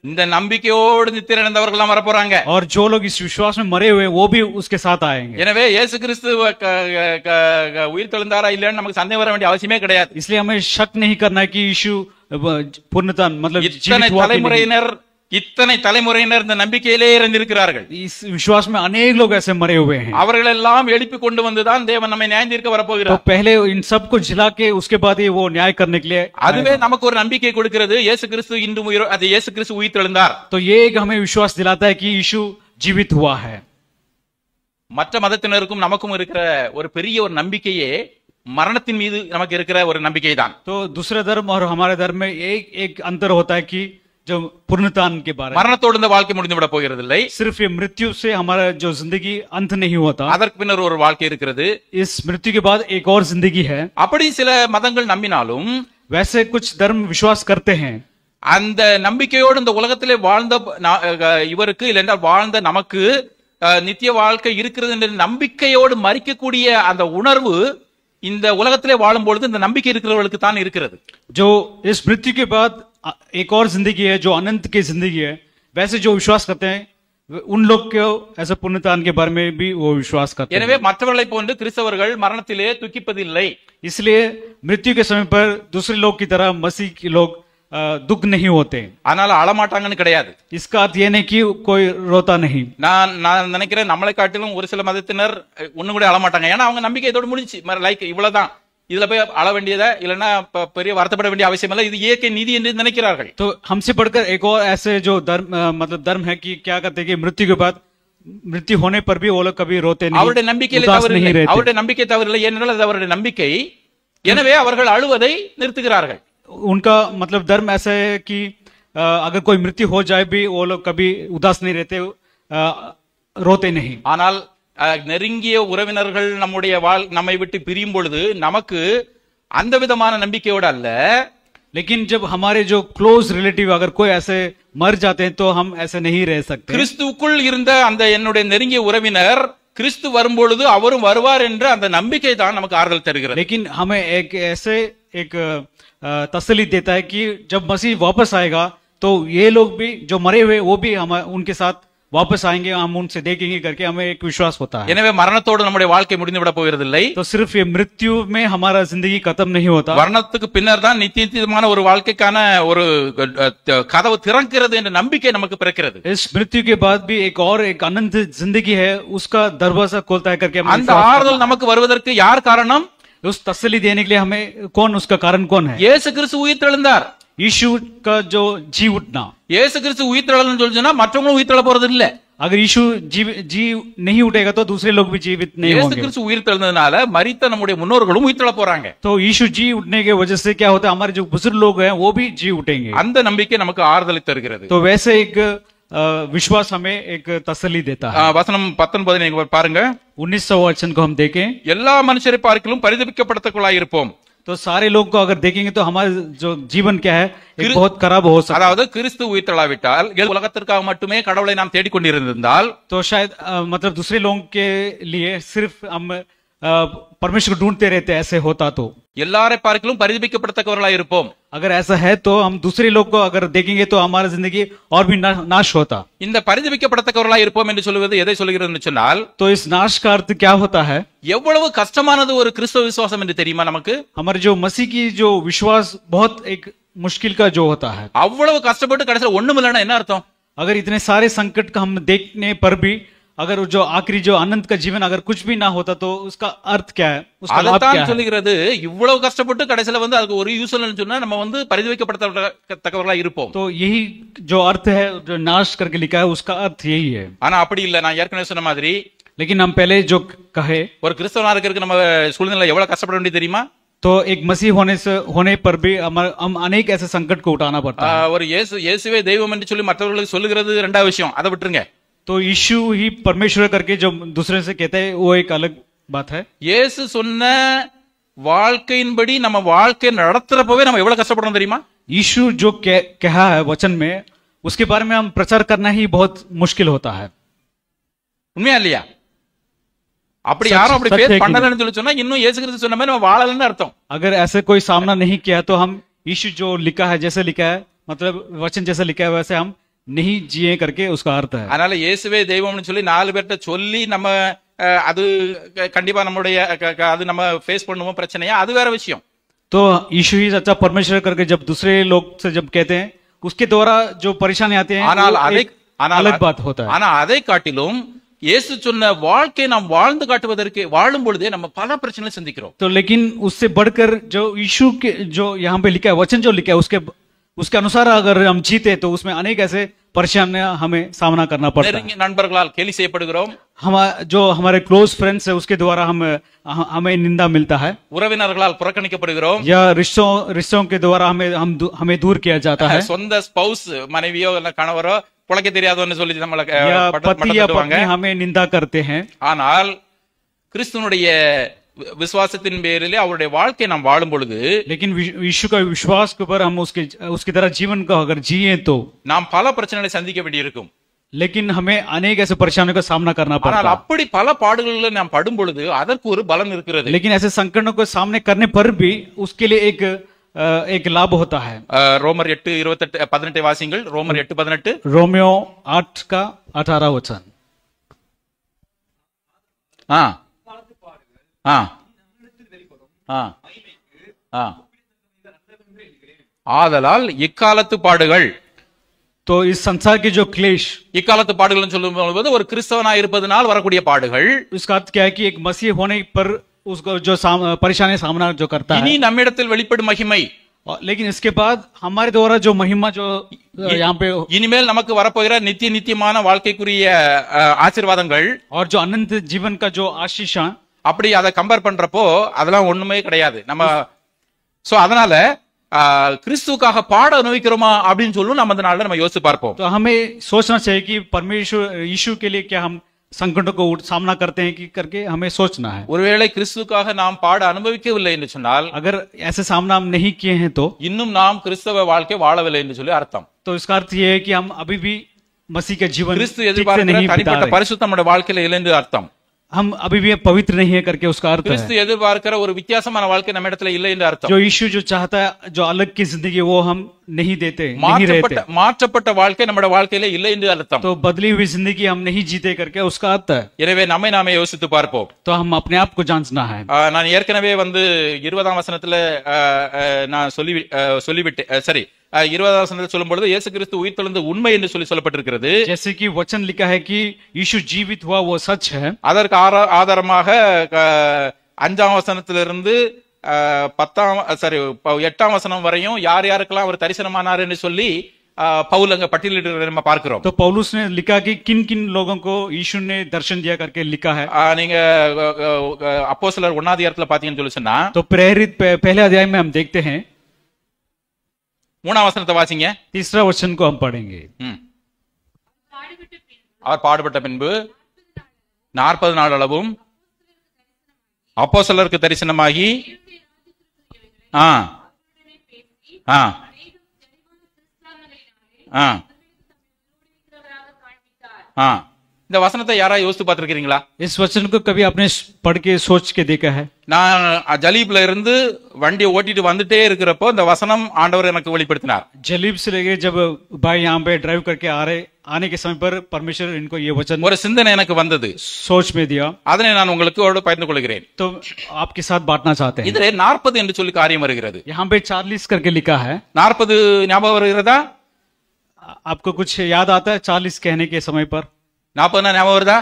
இந்த நம்பிக்கையோடு நித்திரையடைந்தவர்கள் வர போறாங்க.
और जो लोग इस विश्वास में मरे हुए वो भी उसके साथ आएंगे।
எனவே இயேசு கிறிஸ்து உயிர் தெழுந்தாரா இல்லைன்னு நமக்கு சந்தேகம் வர வேண்டிய அவசியமே கிடையாது.
इसलिए हमें शक नहीं करना है कि यीशु पूर्णतः मतलब
இத்தனை தலைமுறையினர் இந்த நம்பிக்கையிலே இருந்திருக்கிறார்கள்.
इस विश्वास में अनेक लोग ऐसे मरे हुए हैं।
அவர்கள் எல்லாம் எழுப்பி கொண்டு வந்துதான் தேவன் நம்மை நியாயம் தீர்க்க வரப்போகிறார்.
तो पहले इन सब को जिला के उसके बाद ही वो न्याय करने के लिए
அதுவே நமக்கு ஒரு நம்பிக்கை கொடுக்கிறது. இயேசு கிறிஸ்து இன்றும் இயேசு கிறிஸ்து உயிர் தெழுந்தார்.
तो ये एक हमें विश्वास दिलाता है कि यीशु जीवित हुआ है।
மற்ற மதத்தினருக்கும் நமக்கும் இருக்கிற ஒரு பெரிய ஒரு நம்பிக்கையே மரணத்தின் மீது நமக்கு இருக்கிற ஒரு நம்பிக்கை தான்.
तो दूसरे धर्म और हमारे धर्म में एक अंतर होता है कि जो पुनरुत्थान के बारे में
மரணத்தோடு இந்த வாழ்க்கை முடிந்து விட போகிறது இல்லை.
सिर्फ ये मृत्यु से हमारा जो जिंदगी अंत नहीं होता,
அதற்கு பின்னர் ஒரு வாழ்க்கை இருக்கிறது.
इस मृत्यु के बाद एक और जिंदगी है।
அப்படி சில மதங்கள் நம்பினாலும்
वैसे कुछ धर्म विश्वास करते हैं।
அந்த நம்பிக்கையோடு இந்த உலகத்திலே வாழ்ந்த இவருக்கு இல்லைன்றால் வாழ்ந்த நமக்கு நித்திய வாழ்க்கை இருக்கிறது என்ற நம்பிக்கையோடு மரிக்கக்கூடிய அந்த உணர்வு இந்த உலகத்திலே வாழும் பொழுது இந்த நம்பிக்கை இருக்கிறவர்களுக்கு தான் இருக்கிறது.
जो इस मृत्यु के बाद एक और जिंदगी है, जो अनंत की जिंदगी है, वैसे जो विश्वास करते हैं उन लोग को ऐसे पुनरुत्थान के बारे में भी वो विश्वास करते हैं।
எனவே மற்றவர்களை போன்று கிறிஸ்தவர்கள் மரணத்திலே துக்கிப்பதில்லை.
इसलिए मृत्यु के समय पर दूसरे लोग की तरह मसीह के लोग दुख नहीं होते,
அதனால அழமாட்டாங்கன்னு கிடையாது.
इसका अर्थ ये नहीं कि कोई रोता नहीं।
நான் நினைக்கிறேன் நம்மளை காட்டிலும் ஒரு சில மதத்தினர் ஒண்ணு கூட அழமாட்டாங்க. ஏன்னா அவங்க நம்பிக்கை இதோடு முடிஞ்சு லைக் இவ்வளவுதான், இதுல போய் அழ வேண்டியதா இல்லைன்னா பெரிய வருத்தப்பட வேண்டிய அவசியம் இல்லை, இது இயற்கை நீதி என்று நினைக்கிறார்கள்.
तो हमसे बढ़कर एक और ऐसे जो धर्म मतलब धर्म है कि क्या करते हैं कि मृत्यु के बाद मृत्यु होने पर भी वो लोग कभी रोते नहीं,
அவருடைய நம்பிக்கையில
उदास
தவறு
नहीं
இல்லை,
रहते।
அவருடைய நம்பிக்கை தவறில்லை, ஏனென்றால் அது அவருடைய நம்பிக்கை. எனவே அவர்கள் அழுவதை நிறுத்துகிறார்கள்.
उनका मतलब धर्म ऐसा है कि अगर कोई मृत्यु हो जाए भी वो लोग कभी उदास नहीं रहते, रोते नहीं।
ஆனால் நெருங்கிய உறவினர்கள் நம்மை விட்டு பிரியும் பொழுது நமக்கு அந்த விதமான நம்பிக்கையோடு அல்ல,
लेकिन जब हमारे जो क्लोज रिलेटिव अगर कोई ऐसे मर जाते हैं तो हम ऐसे नहीं रह सकते।
கிறிஸ்துவுக்குள் இருந்த அந்த என்னுடைய நெருங்கிய உறவினர் கிறிஸ்து வரும்பொழுது அவரும் வருவார் என்ற அந்த நம்பிக்கை தான் நமக்கு ஆறுதல் தருகிறது.
लेकिन हमें एक ऐसे एक तसल्ली देता है कि जब मसीह वापस आएगा तो ये लोग भी जो मरे हुए वो भी हम उनके साथ वापस आएंगे, हम उनसे देखेंगे करके हमें एक विश्वास होता है।
எனவே மரணத்தோடு நம்முடைய வாழ்க்கை முடிந்து விட போகிறது இல்லை.
तो सिर्फ ये मृत्यु में हमारा जिंदगी खत्म नहीं होता,
மரணத்துக்கு பின்னர் தான் நித்தியமான ஒரு வாழ்க்கைக்கான ஒரு கதவு திறக்கிறது என்ற நம்பிக்கை நமக்கு பிறக்கிறது.
इस मृत्यु के बाद भी एक और एक अनंत जिंदगी है, उसका दरवाजा खोलता है करके
அந்த ஆறுதல் நமக்கு வருவதற்கு யார் காரணம்?
उस तसल्ली देने के लिए हमें कौन, उसका कारण कौन है?
இயேசு கிறிஸ்து உயிர் தெழுந்தார்.
यीशु का जो जी उठना,
இயேசு கிறிஸ்து உயிர் தெழலன்னு சொல்லுச்சுன்னா மற்றவங்களும் உயிர் தெழ போறது இல்ல.
अगर यीशु जी नहीं उठेगा तो दूसरे लोग भी जीवित नहीं
இயேசு
होंगे।
கிறிஸ்து உயிர் தெழுந்ததுனால மரித்த நம்முடைய முன்னோர்களும் உயிர் தெழ போறாங்க.
तो यीशु जी उठने के वजह से क्या होता है, हमारे जो बुजुर्ग लोग हैं वो भी जी उठेंगे।
அந்த நம்பிக்கை நமக்கு ஆறுதலை தருகிறது.
तो वैसे एक विश्वास हमें एक तसल्ली देता है।
வசனம் 19 நீங்க பாருங்க.
19वां वचन को हम देखें,
எல்லா மனுஷரை பார்க்கிலும் பரிதபிக்கப்படத்தக்கவளாய் இருப்போம்.
तो सारे लोग को अगर देखेंगे तो हमारा जो जीवन क्या है एक बहुत खराब हो सकता है।
அதாவது கிறிஸ்து உயிர் தெழாவிட்டால் உலகத்திற்காக மட்டுமே கடவுளை நாம் தேடிக்கொண்டிருந்தால்
तो शायद मतलब दूसरे लोगों के लिए सिर्फ हम परमेश्वर को ढूंढते रहते, ऐसे होता तो
எல்லாரை பார்க்கிலும் பரிதபிக்கப்படத்தக்கவர்களாய் இருப்போம்.
अगर ऐसा है तो हम दूसरे लोग को अगर देखेंगे तो हमारा जिंदगी और भी नाश होता।
இந்த பரிதபிக்கப்படத்தக்கவர்களாய் இருப்போம் என்று சொல்வது எதை சொல்கிறது சொன்னால்,
तो इस नाश का अर्थ क्या होता है?
எவ்வளவு கஷ்டமானது ஒரு கிறிஸ்தவ விசுவாசம் என்று தெரியுமா நமக்கு?
हमारे जो मसीह की जो विश्वास बहुत एक मुश्किल का जो होता है।
அவ்வளவு கஷ்டப்பட்டு கடைசியில் ஒண்ணும் இல்லைன்னா என்ன அர்த்தம்?
अगर इतने सारे संकट का हम देखने पर भी अगर जो आखिरी जो अनंत का जीवन अगर कुछ भी ना होता तो उसका अर्थ क्या है, उसका लाभ क्या
அதைத்தான்
है?
சொல்லுகிறது. இவ்வளவு கஷ்டப்பட்டு கடைசியில அதுக்கு ஒரு யூஸ் இல்லைன்னு சொன்னா நம்ம பரிதபிக்கப்படத்தக்கவர்களா இருப்போம்.
तो यही जो अर्थ है जो नाश करके लिखा है उसका अर्थ यही है।
ஆனா அப்படி இல்ல. நான் ஏற்கனவே சொன்ன மாதிரி
लेकिन हम पहले जो कहे
ஒரு கிறிஸ்தவனா இருக்கிறதுக்கு நம்ம சூழ்நிலை எவ்வளவு கஷ்டப்பட வேண்டியது தெரியுமா?
तो एक मसीह होने पर भी हम अनेक ऐसे संकट को उठाना पड़ता है।
ஒரு இயேசுவே தெய்வம் என்று சொல்லி மற்றவர்களுக்கு சொல்லுகிறது இரண்டாவது விஷயம், அதை விட்டுருங்க.
तो यीशु ही परमेश्वर करके जो दूसरे से कहते हैं वो एक अलग बात है।
இயேசு சொன்ன வாழ்க்கையின்படி நம்ம வாழ்க்கை நடத்துறப்பவே நம்ம எவ்வளவு கஷ்டப்படணும் தெரியுமா?
यीशु जो कहा है वचन में, उसके बारे में हम प्रचार करना ही बहुत मुश्किल होता है।
உண்மையா இல்லையா? அப்படி யாரும் அப்படி பேர் பண்ணலன்னு சொல்லி சொன்னா இன்னும் இயேசு கிறிஸ்து சொன்ன மாதிரி நம்ம வாழலன்னு அர்த்தம்.
अगर ऐसे कोई सामना नहीं किया तो हम यीशु जो लिखा है, जैसे लिखा है, मतलब वचन जैसे लिखा है वैसे हम नहीं जिए करके उसका अर्थ है।
அதனால இயேசுவே தெய்வம்னு சொல்லி 4 பேர்ட்ட சொல்லி நம்ம அது கண்டிப்பா நம்மளுடைய அது நம்ம ஃபேஸ் பண்ணுவோம் பிரச்சனையா, அது வேற விஷயம்.
तो यीशु ही सच्चा परमेश्वर करके जब दूसरे लोग से जब कहते हैं उसके द्वारा जो परेशानी आते हैं अलग बात होता है।
ஆனா அதை காட்டிலும் இயேசு சொன்ன வாழ்க்கை நாம் வாழ்ந்து காட்டுவதற்கு வாழும் பொழுதே நம்ம பல பிரச்சனைகளை சந்திக்கிறோம்.
तो लेकिन उससे बढ़कर जो यीशु के जो यहाँ पे लिखा है, वचन जो लिखा है, उसके अनुसार अगर हम जीते तो उसमें अनेक ऐसे परेशानियां हमें सामना करना पड़ता है।
நெருங்கிய நண்பர்களால் கேலி செய்யப்படுகிறோம்.
जो हमारे क्लोज फ्रेंड्स है उसके द्वारा हमें निंदा मिलता है,
உறவினர்களால் புறக்கணிக்கப்படுகிறோம்,
या रिश्तों के द्वारा हमें दूर किया जाता है।
சொந்த ஸ்பௌஸ் மனைவியோ இல்ல கணவரோ புழைக்க தெரியாதோன்னு சொல்லி நம்மள
पति या पत्नी हमें निंदा करते हैं।
ஆனால் கிறிஸ்துவனுடைய விசுவாசத்தின் பேரிலே அவருடைய வாழ்க்கை நாம் வாழும் பொழுது,
लेकिन यीशु का विश्वास के ऊपर हम उसकी तरह जीवन को अगर जिए तो
நாம் பல பிரச்சனைகளை சந்திக்க வேண்டியிருக்கும்.
लेकिन हमें अनेक ऐसे परेशानियों का सामना करना पड़ता
ஆனால்
है।
அப்படி பல பாடுகளில் நாம் படும் பொழுது அதற்கு ஒரு பலன் இருக்கிறது.
लेकिन ऐसे संकटों को सामने करने पर भी उसके लिए एक लाभ होता है।
ரோமர் 8:18 வாசிங்கள். ரோமர் 8:18.
रोमियो 8 का 18 वचन।
ஆதலால் இக்காலத்து பாடுகள்,
तो इस संसार के जो क्लेश,
இக்காலத்து பாடுகள் சொல்லும்போது ஒரு கிறிஸ்தவனாய் இருப்பதனால் வரக்கூடிய பாடுகள்,
इसका अर्थ क्या है कि एक मसीह होने पर उसको जो परेशानी सामना जो करता
இனி
है,
நம்மிடத்தில் வெளிப்படும் மகிமை,
लेकिन इसके बाद हमारे द्वारा जो महिमा जो यहाँ पे
இனிமேல் நமக்கு வரப்போகிற நித்தியமான வாழ்க்கைக்குரிய ஆசீர்வாதங்கள்,
और जो अनंत जीवन का जो आशीष,
அப்படி அதை கம்பேர் பண்றப்போ அதெல்லாம் ஒண்ணுமே கிடையாது. நம்ம சோ அதனால கிறிஸ்துக்காக பாட அனுபவிக்கிறோமா அப்படின்னு சொல்லி நம்ம அந்த நாள்ல நம்ம யோசிச்சு பார்ப்போம்.
तो हमें सोचना चाहिए कि परमेश्वर यीशु के लिए क्या हम संकटों को सामना करते हैं कि करके हमें सोचना है।
ஒருவேளை கிறிஸ்துக்காக நாம் பாட அனுபவிக்கவில்லை என்று சொன்னால்,
अगर ऐसे सामना हम नहीं किए हैं तो
இன்னும் நாம் கிறிஸ்தவ வாழ்க்கை வாழவில்லை என்று சொல்லி அர்த்தம்.
तो इसका अर्थ ये है कि हम अभी भी मसीह के जीवन
கிறிஸ்து
ठीक से
எதிர்பார்க்கிற
नहीं बिता
தனிப்பட்ட
रहे,
பரிசுத்தம் நம்முடைய வாழ்க்கையில இல்லை என்று அர்த்தம்.
हम अभी भी पवित्र नहीं है करके उसका अर्थ है।
கிறிஸ்து எதிர்பார்க்கிற ஒரு வித்தியாசமான வாழ்க்கை நம்ம இடத்துல இல்லை என்று அர்த்தம்.
जो यीशु जो चाहता है, जो अलग की जिंदगी, वो हम नहीं देते, नहीं रहते।
மாற்றப்பட்ட வாழ்க்கை நம்முடைய வாழ்க்கையில இல்லை என்று அர்த்தம்.
तो बदली हुई जिंदगी हम नहीं जीते करके उसका अर्थ है।
எனவே நம்மை நாமே யோசித்து பார்ப்போம்.
तो हम अपने आप को जांचना है।
நான் ஏற்கனவே 20ஆம் வசனத்துல நான் சொல்லிவிட்டேன். சரி, 20ஆம் வசனத்துல சொல்லும் பொழுது இயேசு கிறிஸ்து உயிர்த்தெழுந்த உண்மை என்று சொல்லப்பட்டிருக்கிறது.
जैसे कि वचन लिखा है कि यीशु जीवित हुआ, वो सच है।
அதற்கு ஆதாரமாக 5ஆம் வசனத்திலிருந்து 8ஆம் வசனம் வரையும் யார் யாருக்கெல்லாம் அவர் தரிசனமானார் என்று சொல்லி பவுல் அங்க பட்டியலிட்டு நம்ம பார்க்கிறோம்.
तो पौलुस ने लिखा कि किन किन लोगों को यीशु ने दर्शन दिया करके लिखा है।
நீங்க அப்போஸ்தலர் 1ஆம் அதிகாரத்துல பாத்தீங்கன்னு சொல்லி சொன்னா,
तो प्रेरित पहले अध्याय में हम देखते हैं,
3ஆம் வசனத்தை வாசிங்க.
3 वचन को हम पढ़ेंगे।
அவர் பாடுபட்ட பின்பு 40 நாள் அளவும் அப்போஸ்தலருக்கு தரிசனமாகி இந்த வசனத்தை யாரா யோசித்து பார்த்திருக்கீங்களா?
इस वचन को कभी आपने पढ़ के सोच के देखा है?
நான் ஜலீப்ல இருந்து வண்டியை ஓட்டிட்டு வந்துட்டே இருக்கிறப்போ இந்த வசனம் ஆண்டவர் எனக்கு வெளிப்படுத்தினார்.
जलीब से लेके जब भाई यहाँ पे ड्राइव करके आने के समय पर परमेश्वर इनको ये वचन
ஒரு சிந்தனை எனக்கு வந்தது,
सोच में दिया,
அதனை நான் உங்களுக்கு பகிர்ந்து கொள்கிறேன்.
तो आपके साथ बांटना चाहते हैं।
இதிலே 40 என்று சொல்லி காரியம் வருகிறது.
यहाँ पे 40 करके लिखा है।
40 ஞாபகம் வருகிறதா?
आपको कुछ याद आता है 40 कहने के समय पर?
40 ஞாபகம் வருதா?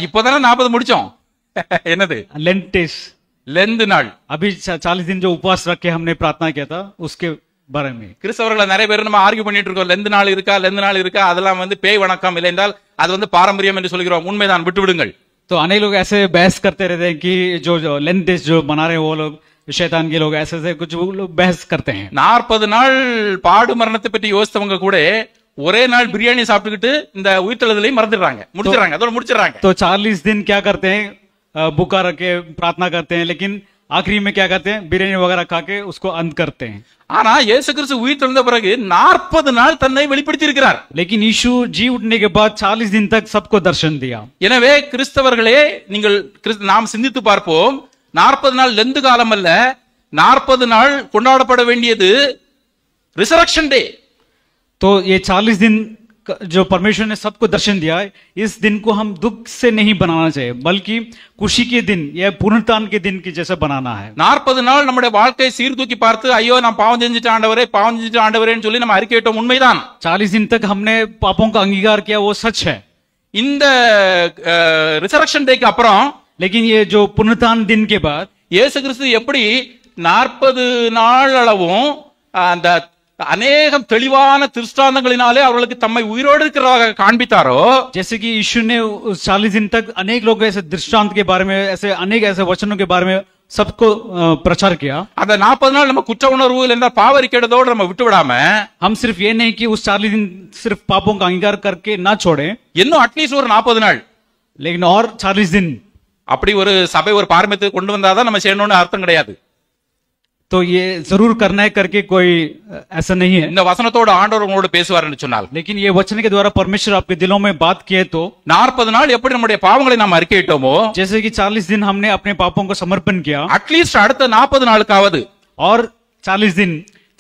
இப்போதானே 40 முடிச்சோம். என்னது?
लेंटेस,
லெந்து நாள்.
अभी 40 दिन जो उपवास रख के हमने प्रार्थना किया था उसके बारे में।
கிறிஸ்தவர்களை நிறைய பேர் நம்ம ஆர்கியூ பண்ணிட்டு இருக்கோம், லெந்து நாள் இருக்கா, அதெல்லாம் பேய் வணக்கம் இல்லை என்றால் அது பாரம்பரியம் என்று சொல்கிறோம். உண்மைதான், விட்டு விடுங்கள்.
तो अनेक लोग ऐसे बहस करते रहते हैं कि जो लेंट डेज जो बना रहे हैं वो लोग शैतान के लोग ऐसे कुछ वो लोग बहस करते हैं
40 நாள் பாடு மரணத்தை பற்றி யோசித்தவங்க கூட ஒரே நாள் பிரியாணி சாப்பிட்டுக்கிட்டு இந்த உயிர்த்தெழுதலையும் மறந்துடுறாங்க, முடிச்சிடறாங்க, அதோட முடிச்சிடறாங்க.
तो 40 दिन क्या करते हैं, बुका रख के प्रार्थना करते हैं, लेकिन आखिरी में क्या करते हैं, बिरयानी वगैरह खा के उसको अंत करते हैं.
ஆனா இயேசு கிறிஸ்து உயிர்த்தெழுந்த பிறகு 40 நாள் தன்னை வெளிப்படுத்தி இருக்கிறார்.
लेकिन यीशु जी उठने के बाद 40 दिन तक सबको दर्शन दिया.
எனவே கிறிஸ்தவர்களே, நீங்கள் நாம் சிந்தித்து பார்ப்போம். 40 நாள் லெந்து காலம் அல்ல, 40 நாள் கொண்டாடப்பட வேண்டியது ரிசரக்ஷன் டே.
तो ये 40 दिन जो परमेश्वर ने सबको दर्शन दिया है, इस दिन को हम दुख से नहीं बनाना चाहिए, बल्कि खुशी के दिन या पुनरुत्थान के दिन की जैसा बनाना है.
40 நாள் நம்முடைய வாழ்க்கையை சீர்தூக்கி பார்த்து, ஐயோ நான் பாவம் செஞ்சுட்டு ஆண்டவரே, பாவம் செஞ்சுட்டு ஆண்டவரேன்னு சொல்லி நம்ம அறிக்கையிட்டோம், உண்மைதான்.
40 दिन तक हमने पापों का अंगीकार किया, वो सच है.
இந்த ரிசரக்ஷன் டேக்கு அப்புறம்,
लेकिन ये जो पुनरुत्थान दिन के बाद
இயேசு கிறிஸ்து எப்படி 40 நாள் அளவும் அந்த அநேகம் தெளிவான திருஷ்டாந்தங்களினாலே அவர்களுக்கு தம்மை உயிரோடு இருக்கிறதாக காண்பித்தாரோ,
जैसे कि यीशु ने उस 40 दिन तक अनेक लोग ऐसे दृष्टांत के बारे में, ऐसे अनेक ऐसे वचनों के बारे में सबको प्रचार किया.
அந்த 40 நாள் நம்ம குற்ற உணர்வு இல்ல பாவரிக்கையோடு நம்ம விட்டு விடாம,
हम सिर्फ ये नहीं कि उस 40 दिन सिर्फ पापों का अंगीकार करके ना छोड़े,
இன்னும் அட்லீஸ்ட் ஒரு 40 நாள்,
लेकिन और 40 दिन.
அப்படி ஒரு சபை ஒரு பாரம்பரியத்தை கொண்டு வந்தாதான் நம்ம செய்யணும்னு அர்த்தம் கிடையாது.
तो ये जरूर करना है करके कोई ऐसा नहीं है.
இந்த வசனத்தோட ஆண்டவர் உங்களோட பேசுவார்னு சொன்னால்,
लेकिन ये वचन के द्वारा परमेश्वर आपके दिलों में बात किए तो
40 நாள் எப்படி நம்முடைய பாவங்களை நாம் அறிக்கையிட்டோமோ,
जैसे कि 40 दिन हमने अपने पापों को समर्पण किया,
அட்லீஸ்ட் அடுத்த 40 நாளுக்காவது
और 40 दिन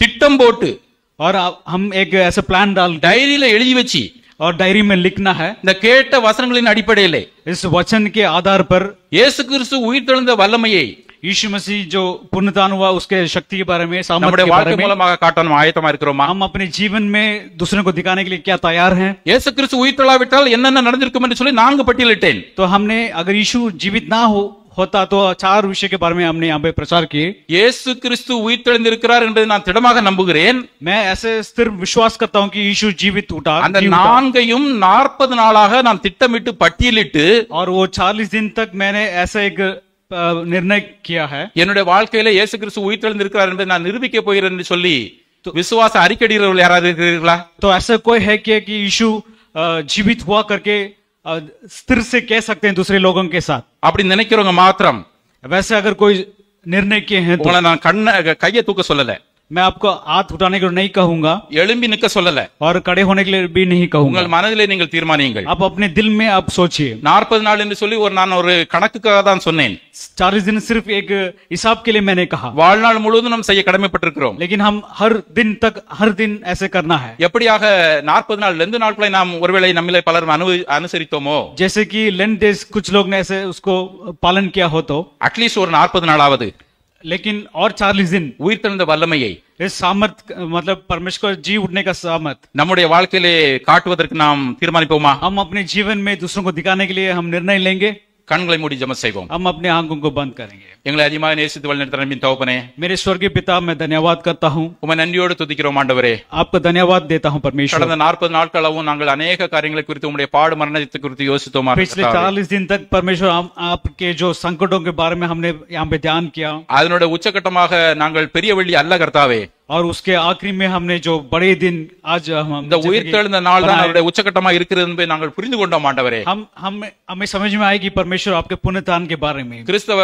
திட்டம் போட்டு
और हम एक ऐसा प्लान डाल
டைரியில எழுதி வச்சு,
और डायरी में लिखना है,
இந்த கேட்ட வசனங்களின் அடிப்படையிலே
इस वचन के आधार पर
இயேசு கிறிஸ்து உயிர்த்தெழுந்த வல்லமையை
यीशु मसीह जो पुनरुत्थान हुआ उसके शक्ति के बारे में, सामर्थ्य
நம்முடைய
के बारे
வாழ்க்கை
में
மூலமாக காட்ட நம்ம ஆயத்தமா இருக்கிறோமா?
हम अपने जीवन में दूसरों को दिखाने के लिए क्या तैयार हैं?
இயேசு கிறிஸ்து உயிர்த்தெழாவிட்டால் என்னென்ன நடந்திருக்கும் என்று சொல்லி 4 பட்டியலிட்டேன்.
तो हमने अगर यीशु जीवित ना होता तो 4 विषय के बारे में हमने यहाँ पे प्रचार किए.
இயேசு கிறிஸ்து உயிர்த்தெழுந்திருக்கிறார் என்பதை நான் திடமாக நம்புகிறேன்.
मैं ऐसे स्थिर विश्वास करता हूँ कि यीशु जीवित उठा.
அந்த 4ஐயும் 40 நாளாக நான் திட்டமிட்டு பட்டியலிட்டு,
और वो 40 दिन तक मैंने ऐसा एक निर्णय किया है.
என்னுடைய வாழ்க்கையில இயேசு கிறிஸ்து உயிர்த்தெழுந்திருக்கிறார் என்பதை நான் நிரூபிக்க போகிறேன் என்று சொல்லி விசுவாச அறிக்கையிடுகிறவர்கள் யாராவது இருக்கிறீர்களா?
तो ऐसा कोई है कि यीशु जीवित हुआ करके स्थिर से कह सकते हैं दूसरे लोगों के साथ?
அப்படி நினைக்கிறவங்க மாத்திரம்,
वैसे अगर कोई निर्णय किए हैं तो
உங்களை நான் கையை தூக்க சொல்லல,
मैं आपको हाथ उठाने के लिए नहीं कहूंगा
எழும்பி நிக்க சொல்லல,
और खड़े होने के लिए भी नहीं कहूंगा.
உங்கள் மனதிலே நீங்கள் தீர்மானியுங்கள்.
आप अपने दिल में आप सोचिए.
40 நாள் என்று சொல்லி நான் ஒரு கணக்குக்காக தான் சொன்னேன்.
40 दिन सिर्फ एक हिसाब के लिए मैंने कहा,
வாழ்நாள் முழுவதும் நாம் செய்ய கடமைப்பட்டிருக்கிறோம்.
लेकिन हम हर दिन ऐसे करना है.
எப்படியாக 40 நாள் லெந்து நாட்களை நாம் ஒருவேளை நம்மிலே பலர் அனுசரித்தோமோ,
जैसे कि लेंट डेज कुछ लोग ने ऐसे उसको पालन किया हो, तो
அட்லீஸ்ட் ஒரு 40 நாளாவது,
लेकिन और 40 दिन
உயிர்த்தெழுந்த வல்லமையை,
इस सामर्थ मतलब परमेश्वर जी उठने का सामर्थ
நம்முடைய வாழ்க்கையிலே காட்டுவதற்கு நாம் தீர்மானிப்போமா?
हम अपने जीवन में दूसरों को दिखाने के लिए हम निर्णय लेंगे.
கண்களை மூடி ஜெபம் செய்வோம்.
हम अपने आंखों को बंद करेंगे.
எங்களை அதிகமாக நேசித்து வழிநடத்தின அன்பின் தகப்பனே,
मेरे स्वर्गीय पिता, मैं धन्यवाद करता हूँ,
உம்மை நன்றியோடு துதிக்கிறோம் ஆண்டவரே.
आपको धन्यवाद देता हूँ परमेश्वर.
கடந்த 40 நாட்களவும் நாங்கள் அநேக காரியங்களை குறித்து உம்முடைய பாடு மரணத்தை குறித்து யோசித்தோம்.
पिछले 40 दिन तक परमेश्वर आपके जो संकटों के बारे में हमने यहाँ पे ध्यान किया,
அதனுடைய உச்சகட்டமாக நாங்கள் பெரிய வெள்ளி அல்ல கர்த்தாவே,
और उसके आखिरी में हमने जो बड़े दिन आज
இந்த உயிர்த்தெழுந்த நாள் தான் அவருடைய உச்சகட்டமா இருக்கிறது என்பதை நாங்கள் புரிந்து கொண்டோம் ஆண்டவரே.
हमें समझ में आए कि परमेश्वर आपके पुनरुत्थान के बारे में,
கிறிஸ்தவ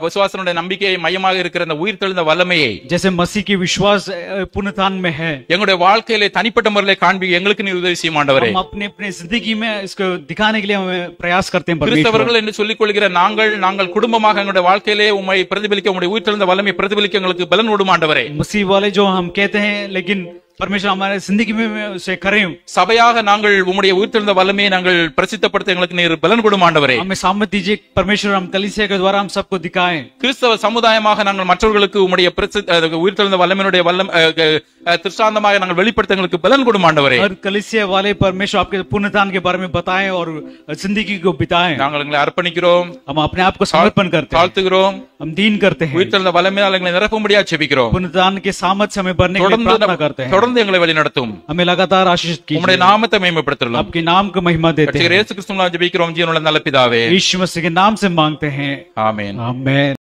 விசுவாசனுடைய நம்பிக்கை மையமாக இருக்கிற இந்த உயிர்த்தெழுந்த வல்லமையை,
जैसे मसीह की विश्वास पुनरुत्थान में है,
எங்களுடைய வாழ்க்கையிலே தனிப்பட்ட முறையிலே காண்பி எங்களுக்கு நீர் உதவி செய்யும் ஆண்டவரே.
हम अपने जिंदगी में इसको दिखाने के लिए हमें प्रयास करते हैं.
கிறிஸ்தவர்கள் என்று சொல்லிக் கொள்கிற நாங்கள் குடும்பமாக எங்களுடைய வாழ்க்கையிலே உம்மை பிரதிபலிக்க, உம்முடைய உயிர்த்தெழுந்த வல்லமையை பிரதிபலிக்க எங்களுக்கு பலன் கொடுக்கும் ஆண்டவரே.
मसीह वाले जो हम कहते हैं, लेकिन परमेश्वर हमारे जिंदगी में उसे करें.
சபையாக நாங்கள் உம்முடைய உயிர்த்தெழுந்த வல்லமையை நாங்கள் பிரசித்தப்படுத்த எங்களுக்கு நீர் பலன் கொடுக்கும் ஆண்டவரே.
हमें सामर्थ दीजिए परमेश्वर, हम कलीसिया के द्वारा हम सबको दिखाएं.
கிறிஸ்தவ சமுதாயமாக நாங்கள் மற்றவர்களுக்கு உம்முடைய உயிர்த்தெழுந்த வல்லமையினுடைய திருஷ்டாந்தமாக நாங்கள் வெளிப்படுத்த எங்களுக்கு பலன் கொடுக்கும் ஆண்டவரே.
हर कलीसिया वाले परमेश्वर आपके पुनरुत्थान के बारे में बताएं और जिंदगी को बिताएं.
நாங்கள் எங்களை அர்ப்பணிக்கிறோம்,
हम अपने आप को समर्पण करते हैं,
தாழ்த்துகிறோம்,
हम दीन करते हैं.
உயிர்த்தெழுந்த வல்லமையால் எங்களை நிரப்பும்படியாக ஜெபிக்கிறோம்.
पुनरुत्थान के सामर्थ से हमें भरने के लिए प्रार्थना करते हैं.
தொடர்ந்து எங்களை வழி நடத்தும்.
हमें लगातार आशीषित
உம்முடைய
कीजिए,
நாமத்தை மேம்படுத்தலும்.
आपके नाम को महिमा देते
ரட்சகர்
हैं,
இயேசு கிறிஸ்துவின் நாமத்தில் ஜெபிக்கிறோம் ஜீவனுள்ள நல்ல பிதாவே.
यीशु मसीह के नाम से मांगते हैं,
ஆமென்.
आमीन।